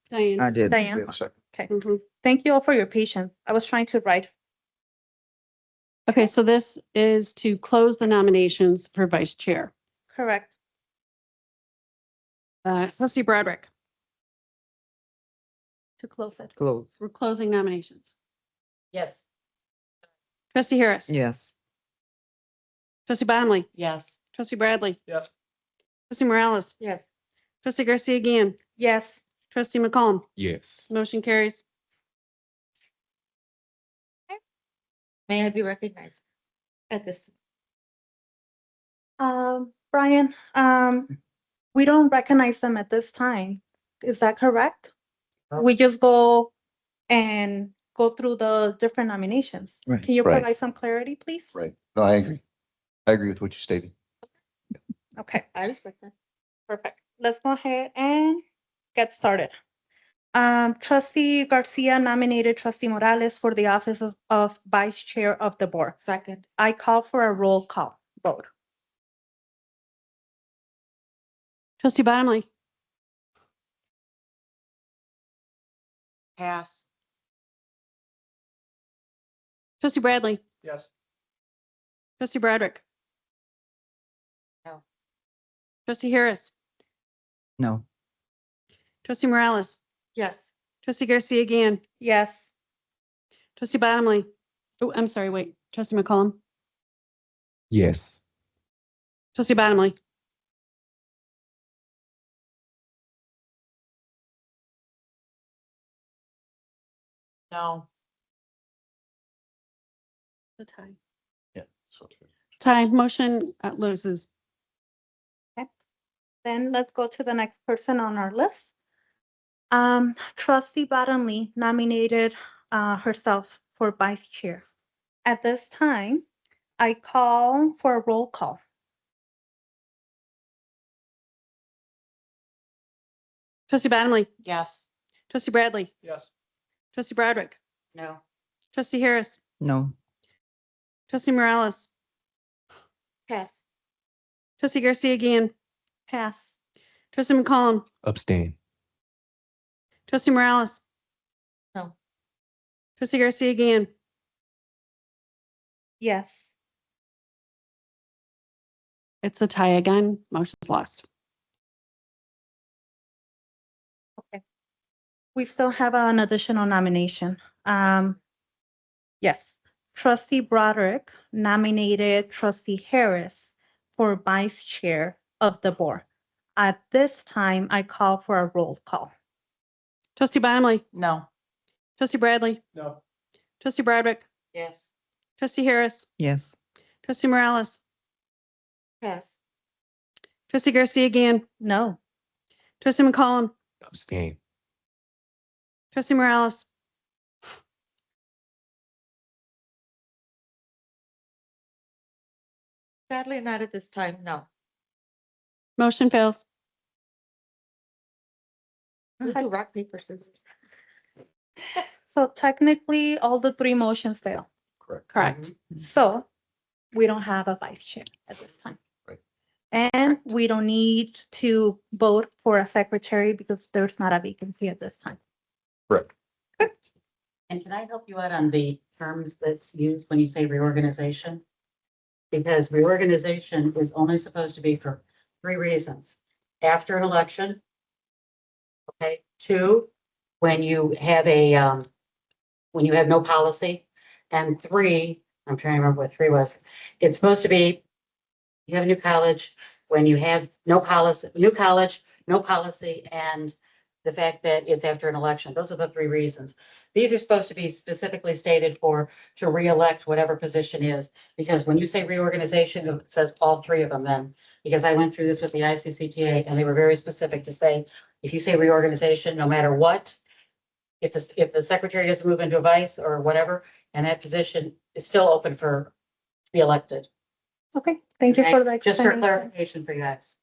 Diane. I did. Diane. We have a second. Okay. Mhm. Thank you all for your patience. I was trying to write. Okay, so this is to close the nominations for vice chair. Correct. Trustee Bradrick, To close it. Close. we're closing nominations. Yes. Trustee Harris. Yes. Trustee Bottomley, Yes. trustee Bradley, Yes. trustee Morales, Yes. trustee Garcia again, Yes. trustee McCollum. Yes. Motion carries. May I be recognized at this? Brian, we don't recognize them at this time. Is that correct? We just go and go through the different nominations. Right. Can you Right. provide some clarity, please? Right. No, I agree. I agree with what you stated. Okay, I respect that. perfect. Let's go ahead and get started. Trustee Garcia nominated trustee Morales for the office of vice chair of the board. Second. I call for a roll call vote. Trustee Bottomley, Pass. trustee Bradley, Yes. trustee Bradrick. No. Trustee Harris, No. trustee Morales, Yes. trustee Garcia again, Yes. trustee Bottomley. Oh, I'm sorry, wait, trustee McCollum, Yes. trustee Bottomley, No. the tie. Yeah. Tie, motion loses. Then let's go to the next person on our list. Trustee Bottomley nominated herself for vice chair. At this time, I call for a roll call. Trustee Bottomley, Yes. trustee Bradley, Yes. Trustee Broderick, No. trustee Harris, No. trustee Morales, Pass. trustee Garcia again, Pass. trustee McCollum, Abstain. trustee Morales, No. trustee Garcia again, Yes. it's a tie again, motion's lost. We still have an additional nomination. Yes, trustee Broderick nominated trustee Harris for vice chair of the board. At this time, I call for a roll call. Trustee Bonnelly, No. trustee Bradley, No. trustee Broderick, Yes. trustee Harris, Yes. trustee Morales, Pass. trustee Garcia again, No. trustee McCollum, Abstain. trustee Morales, Sadly, not at this time, no. motion fails. Let's do rock, paper, scissors. So technically, all the three motions fail. Correct. So we don't have a vice chair at this time. Right. And we don't need to vote for a secretary because there's not a vacancy at this time. Correct. And can I help you out on the terms that's used when you say reorganization? Because reorganization is only supposed to be for 3 reasons. After an election. Okay, 2, when you have when you have no policy. And 3, I'm trying to remember what 3 was. It's supposed to be, you have a new college, when you have no policy, new college, no policy, and the fact that it's after an election. Those are the 3 reasons. These are supposed to be specifically stated to reelect whatever position is. Because when you say reorganization, it says all 3 of them then. Because I went through this with the ICCTA and they were very specific to say, if you say reorganization, no matter what, if the secretary doesn't move into a vice or whatever, and that position is still open to be elected. Okay, thank you for the Just for explanation. clarification for you guys.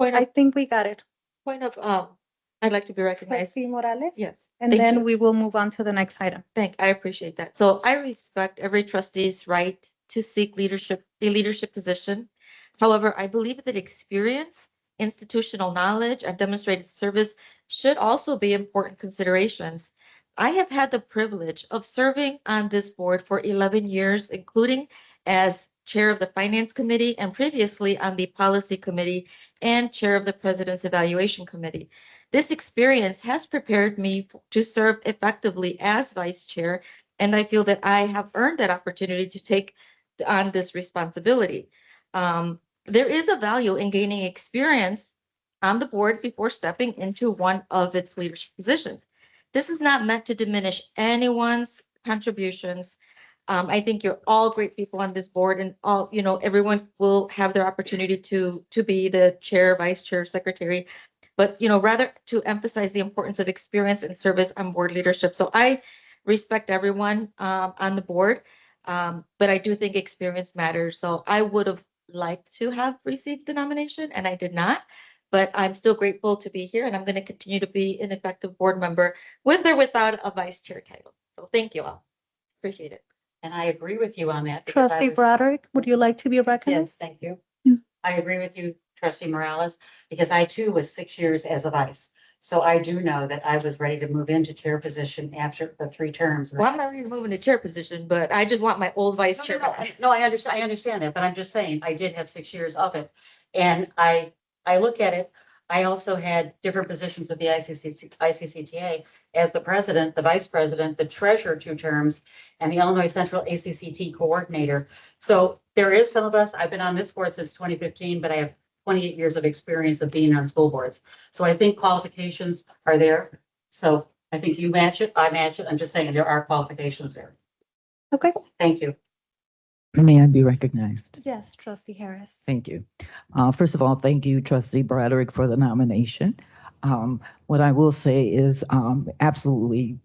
I think we got it. Point of, I'd like to be recognized. Trustee Morales? Yes. And Thank then you. we will move on to the next item. I appreciate that. So I respect every trustee's right to seek a leadership position. However, I believe that experience, institutional knowledge, and demonstrated service should also be important considerations. I have had the privilege of serving on this board for 11 years, including as chair of the Finance Committee and previously on the Policy Committee and chair of the President's Evaluation Committee. This experience has prepared me to serve effectively as vice chair, and I feel that I have earned that opportunity to take on this responsibility. There is a value in gaining experience on the board before stepping into one of its leadership positions. This is not meant to diminish anyone's contributions. I think you're all great people on this board, and everyone will have their opportunity to be the chair, vice chair, secretary, but rather to emphasize the importance of experience and service on board leadership. So I respect everyone on the board, but I do think experience matters. So I would have liked to have received the nomination, and I did not. But I'm still grateful to be here, and I'm going to continue to be an effective board member with or without a vice chair title. So thank you all. Appreciate it. And I agree with you on that. because I Trustee was- Broderick, would you like to be recognized? Yes, thank you. Yeah. I agree with you, trustee Morales, because I too was 6 years as a vice. So I do know that I was ready to move into chair position after the 3 terms. Well, I'm not ready to move into chair position, but I just want my old vice chair. No, I understand that, but I'm just saying, I did have 6 years of it. And I look at it, I also had different positions with the ICCTA as the president, the vice president, the treasurer 2 terms, and the Illinois Central ACCT coordinator. So there is some of us, I've been on this board since 2015, but I have 28 years of experience of being on school boards. So I think qualifications are there. So I think you match it, I match it. I'm just saying there are qualifications there. Okay. Thank you. May I be recognized? Yes, trustee Harris. Thank you. First of all, thank you, trustee Broderick, for the nomination. What I will say is absolutely,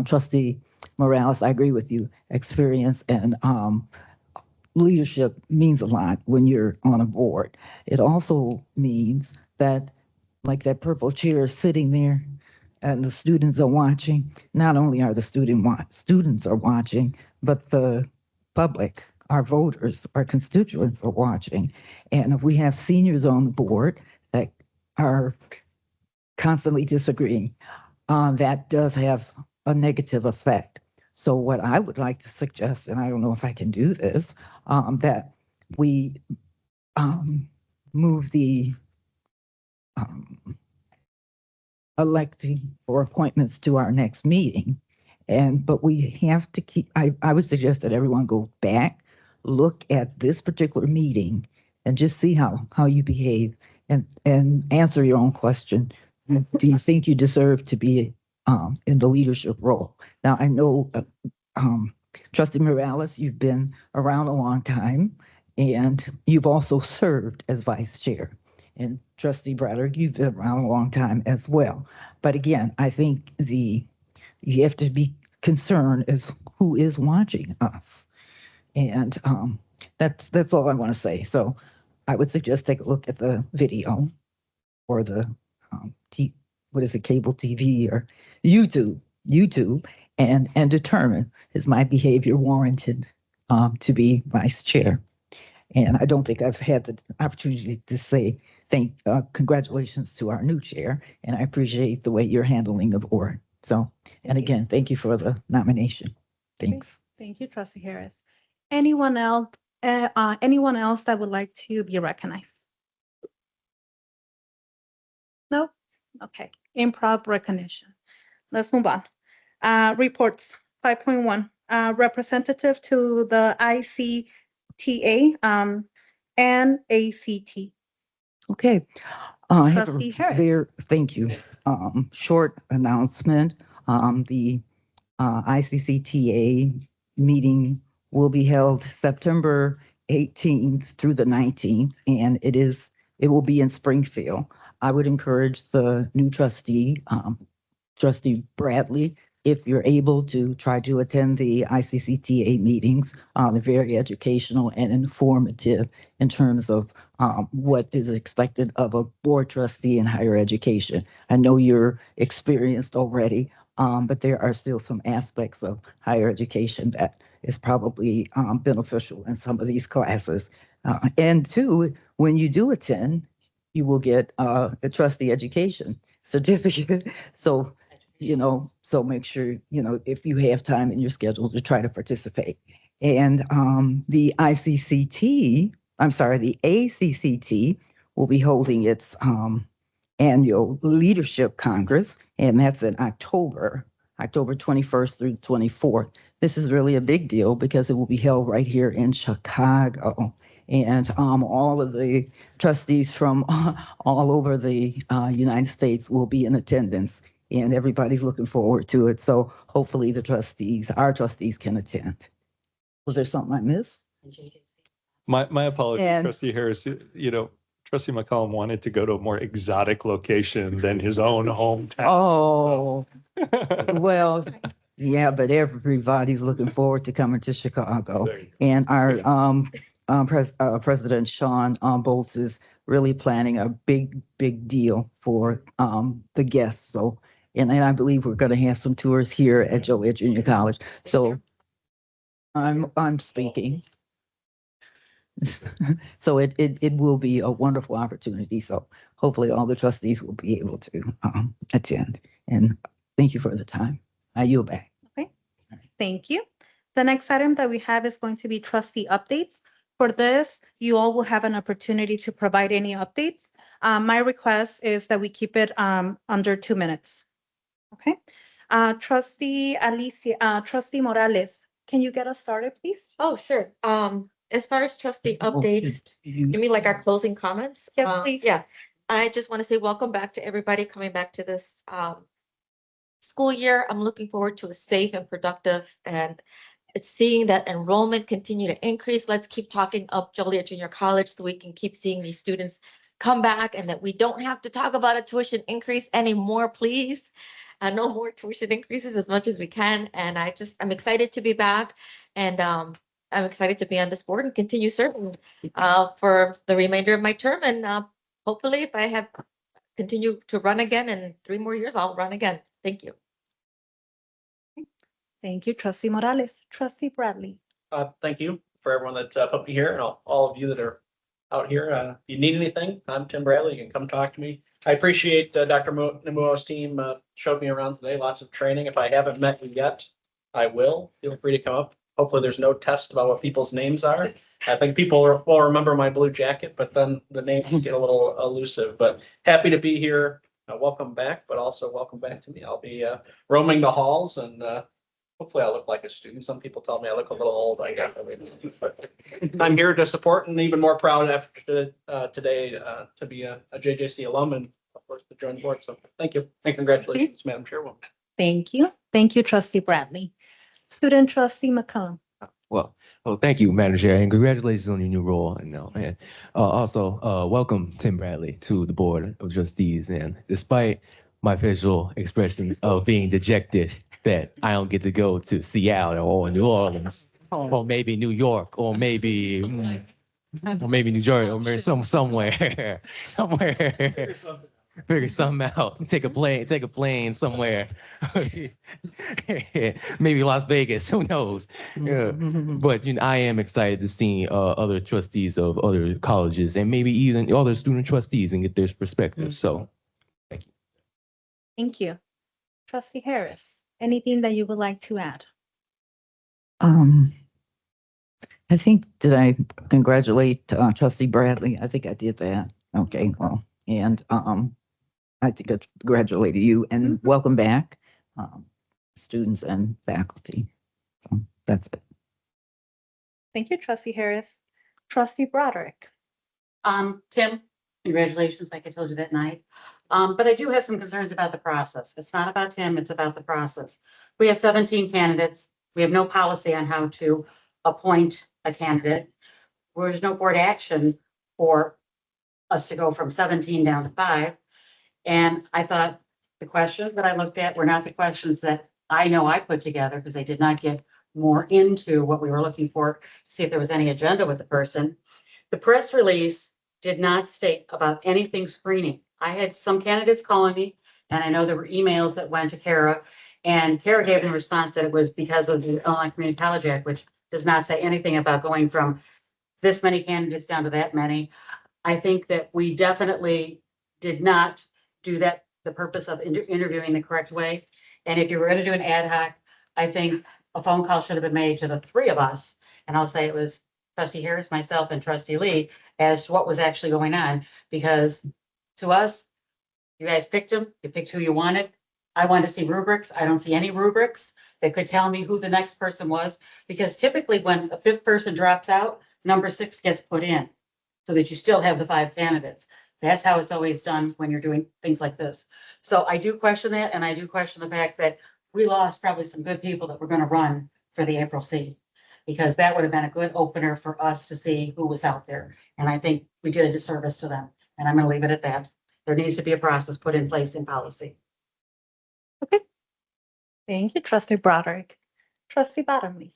trustee Morales, I agree with you. Experience and leadership means a lot when you're on a board. It also means that, like that purple chair sitting there, and the students are watching, not only are the students are watching, but the public, our voters, our constituents are watching. And if we have seniors on the board that are constantly disagreeing, that does have a negative effect. So what I would like to suggest, and I don't know if I can do this, that we move the electing or appointments to our next meeting. But we have to keep, I would suggest that everyone go back, look at this particular meeting and just see how you behave and answer your own question. Do you think you deserve to be in the leadership role? Now, I know Trustee Morales, you've been around a long time and you've also served as vice chair. And Trustee Braddock, you've been around a long time as well. But again, I think you have to be concerned as who is watching us. And that's all I want to say. So I would suggest take a look at the video or the what is it, cable TV or YouTube, and determine, is my behavior warranted to be vice chair? And I don't think I've had the opportunity to say congratulations to our new chair, and I appreciate the way you're handling the board. So, and again, thank you for the nomination. Thanks. Thank you, Trustee Harris. Anyone else that would like to be recognized? No? Okay. Improv recognition. Let's move on. Reports 5.1. Representative to the ICTA and ACT. Okay. I have Trustee a Harris. thank you. Short announcement. The ICCTA meeting will be held September 18th through the 19th, and it will be in Springfield. I would encourage the new trustee, Trustee Bradley, if you're able to try to attend the ICCTA meetings. They're very educational and informative in terms of what is expected of a board trustee in higher education. I know you're experienced already, but there are still some aspects of higher education that is probably beneficial in some of these classes. And two, when you do attend, you will get a trustee education certificate. So, so make sure, if you have time in your schedule to try to participate. And the ACCT will be holding its annual Leadership Congress, and that's in October 21st through 24th. This is really a big deal because it will be held right here in Chicago. And all of the trustees from all over the United States will be in attendance, and everybody's looking forward to it. So hopefully our trustees can attend. Was there something I missed? My apologies, And- Trustee Harris. Trustee McCollum wanted to go to a more exotic location than his own hometown. Oh, well, yeah, but everybody's looking forward to coming to Chicago. And our President Sean Bolts is really planning a big deal for the guests. So, and I believe we're going to have some tours here at Joliet Junior College. So I'm speaking. So it will be a wonderful opportunity. So hopefully all the trustees will be able to attend. And thank you for the time. I yield back. Okay. Thank you. The next item that we have is going to be trustee updates. For this, you all will have an opportunity to provide any updates. My request is that we keep it under 2 minutes. Okay. Trustee Morales, can you get us started, please? Oh, sure. As far as trustee updates, you mean like our closing comments? Yes, please. Yeah, I just want to say welcome back to everybody coming back to this school year. I'm looking forward to a safe and productive and seeing that enrollment continue to increase. Let's keep talking up Joliet Junior College so we can keep seeing these students come back and that we don't have to talk about a tuition increase anymore, please. No more tuition increases as much as we can. And I'm excited to be back, and I'm excited to be on this board and continue serving for the remainder of my term. And hopefully if I continue to run again in 3 more years, I'll run again. Thank you. Thank you, trustee Morales. Trustee Bradley. Thank you for everyone that put me here and all of you that are out here. If you need anything, I'm Tim Bradley. You can come talk to me. I appreciate Dr. Namuo's team showed me around today. Lots of training. If I haven't met you yet, I will. Feel free to come up. Hopefully there's no test about what people's names are. I think people will remember my blue jacket, but then the names get a little elusive. But happy to be here. Welcome back, but also welcome back to me. I'll be roaming the halls and hopefully I look like a student. Some people tell me I look a little old, I guess. But I'm here to support and even more proud after today to be a JJC alum and of course to join the board. So thank you and congratulations, Madam Chairwoman. Thank you. Thank you, trustee Bradley. Student trustee McComb. Well, thank you, Madam Chair, and congratulations on your new role. And also, welcome Tim Bradley to the Board of Trustees. And despite my official expression of being dejected that I don't get to go to Seattle or New Orleans, or maybe New York, or maybe New Jersey, or maybe somewhere, figure something out. Take a plane somewhere. Maybe Las Vegas. Who knows? Yeah. But I am excited to see other trustees of other colleges and maybe even other student trustees and get their perspective. So, thank you. Thank you. Trustee Harris, anything that you would like to add? I think, did I congratulate Trustee Bradley? I think I did that. Okay, well, and I think I congratulated you and welcome back, students and faculty. So that's it. Thank you, trustee Harris. Trustee Broderick. Tim, congratulations, like I told you that night. But I do have some concerns about the process. It's not about Tim, it's about the process. We have 17 candidates. We have no policy on how to appoint a candidate. There's no board action for us to go from 17 down to 5. And I thought the questions that I looked at were not the questions that I know I put together because they did not get more into what we were looking for to see if there was any agenda with the person. The press release did not state about anything screening. I had some candidates calling me, and I know there were emails that went to Kara, and Kara gave a response that it was because of the Illinois Community College Act, which does not say anything about going from this many candidates down to that many. I think that we definitely did not do that, the purpose of interviewing the correct way. And if you were going to do an ad hoc, I think a phone call should have been made to the 3 of us. And I'll say it was trustee Harris, myself, and trustee Lee as to what was actually going on. Because to us, you guys picked them, you picked who you wanted. I wanted to see rubrics. I don't see any rubrics that could tell me who the next person was. Because typically when a 5th person drops out, number 6 gets put in so that you still have the 5 candidates. That's how it's always done when you're doing things like this. So I do question that, and I do question the fact that we lost probably some good people that were going to run for the April seat, because that would have been a good opener for us to see who was out there. And I think we did a disservice to them. And I'm going to leave it at that. There needs to be a process put in place in policy. Thank you, trustee Broderick. Trustee Bottomley.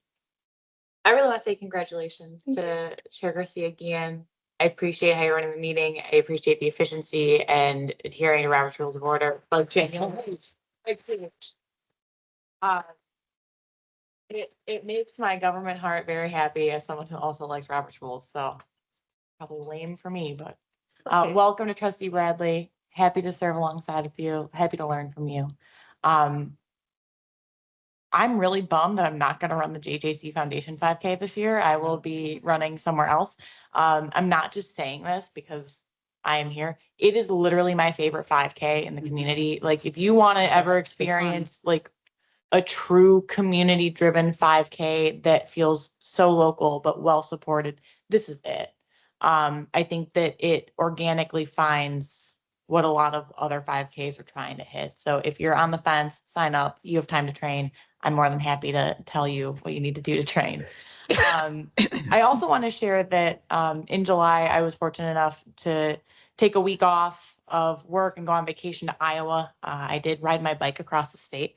I really want to say congratulations to Chair Garcia again. I appreciate how you're running the meeting. I appreciate the efficiency and adhering to Robert's Rules of Order. Like genuinely, it makes my government heart very happy as someone who also likes Robert's Rules. So probably lame for me, but welcome to Trustee Bradley. Happy to serve alongside of you. Happy to learn from you. I'm really bummed that I'm not going to run the JJC Foundation 5K this year. I will be running somewhere else. I'm not just saying this because I am here. It is literally my favorite 5K in the community. Like if you want to ever experience like a true community driven 5K that feels so local but well supported, this is it. I think that it organically finds what a lot of other 5Ks are trying to hit. So if you're on the fence, sign up. You have time to train. I'm more than happy to tell you what you need to do to train. I also want to share that in July, I was fortunate enough to take a week off of work and go on vacation to Iowa. I did ride my bike across the state.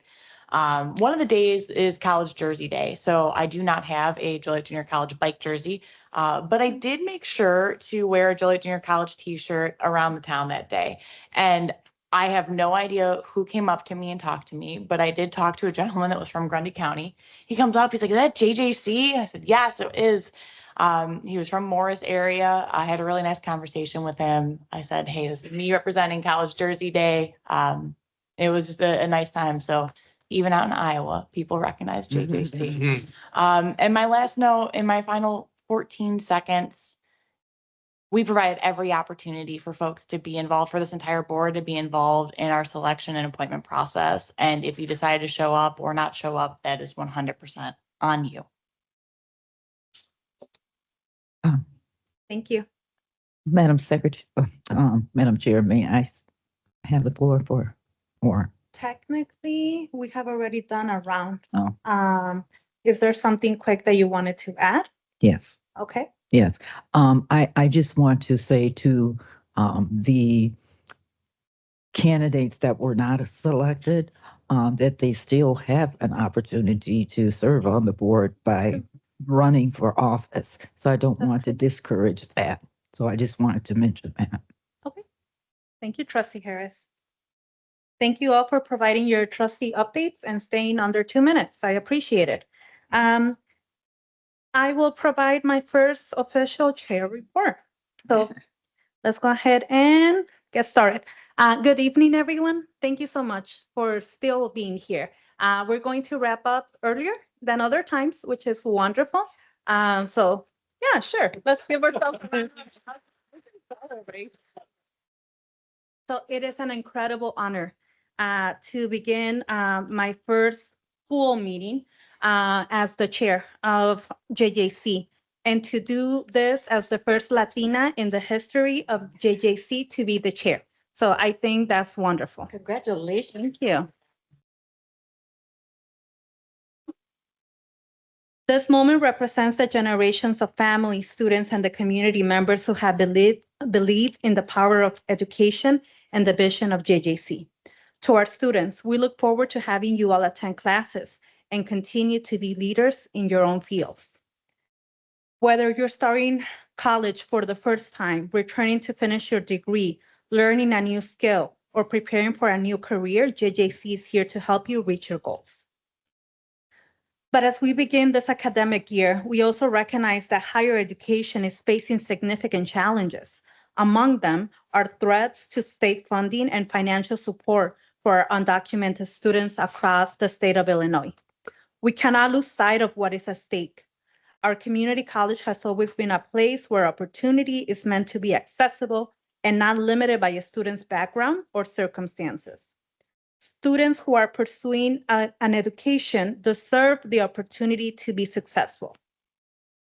One of the days is College Jersey Day, so I do not have a Joliet Junior College bike jersey, but I did make sure to wear a Joliet Junior College t-shirt around the town that day. And I have no idea who came up to me and talked to me, but I did talk to a gentleman that was from Grundy County. He comes up, he's like, "Is that JJC?" I said, "Yes, it is." He was from Morris area. I had a really nice conversation with him. I said, "Hey, this is me representing College Jersey Day." It was just a nice time. So even out in Iowa, people recognize JJC. And my last note in my final 14 seconds, we provide every opportunity for folks to be involved, for this entire board to be involved in our selection and appointment process. And if you decide to show up or not show up, that is 100% on you. Thank you. Madam Secretary, Madam Chair, may I have the floor for, or, Technically, we have already done a round. oh, Is there something quick that you wanted to add? yes. Okay. Yes, I just want to say to the candidates that were not selected, that they still have an opportunity to serve on the board by running for office. So I don't want to discourage that. So I just wanted to mention that. Okay. Thank you, Trustee Harris. Thank you all for providing your trustee updates and staying under 2 minutes. I appreciate it. I will provide my first official chair report. So let's go ahead and get started. Good evening, everyone. Thank you so much for still being here. We're going to wrap up earlier than other times, which is wonderful. So yeah, sure. Let's give ourselves a round of applause. So it is an incredible honor to begin my first full meeting as the chair of JJC, and to do this as the first Latina in the history of JJC to be the chair. So I think that's wonderful. Congratulations. Thank you. This moment represents the generations of families, students, and the community members who have believed in the power of education and the vision of JJC. To our students, we look forward to having you all attend classes and continue to be leaders in your own fields. Whether you're starting college for the first time, returning to finish your degree, learning a new skill, or preparing for a new career, JJC is here to help you reach your goals. But as we begin this academic year, we also recognize that higher education is facing significant challenges. Among them are threats to state funding and financial support for undocumented students across the state of Illinois. We cannot lose sight of what is at stake. Our community college has always been a place where opportunity is meant to be accessible and not limited by a student's background or circumstances. Students who are pursuing an education deserve the opportunity to be successful.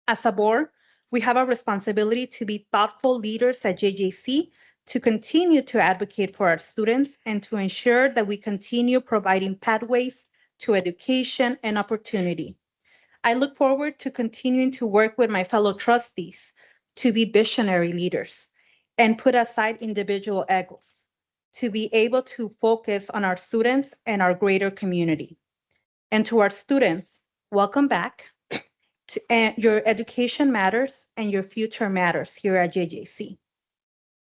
As a board, we have a responsibility to be thoughtful leaders at JJC, to continue to advocate for our students, and to ensure that we continue providing pathways to education and opportunity. I look forward to continuing to work with my fellow trustees to be visionary leaders and put aside individual egos, to be able to focus on our students and our greater community. And to our students, welcome back. Your education matters and your future matters here at JJC.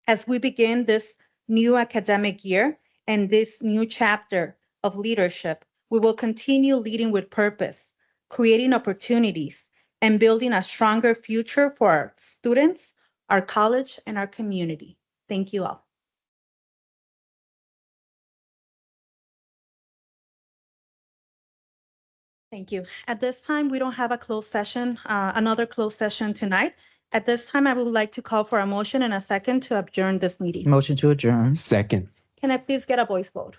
As we begin this new academic year and this new chapter of leadership, we will continue leading with purpose, creating opportunities, and building a stronger future for our students, our college, and our community. Thank you all. Thank you. At this time, we don't have a closed session, another closed session tonight. At this time, I would like to call for a motion and a second to adjourn this meeting. Motion to adjourn. Second. Can I please get a voice vote?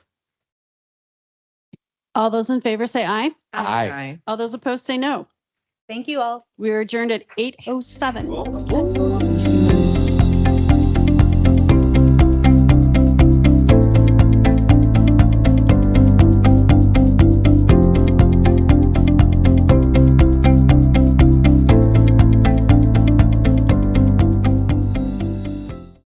All those in favor say aye. Aye. All those opposed say no. Thank you all. We are adjourned at 8:07.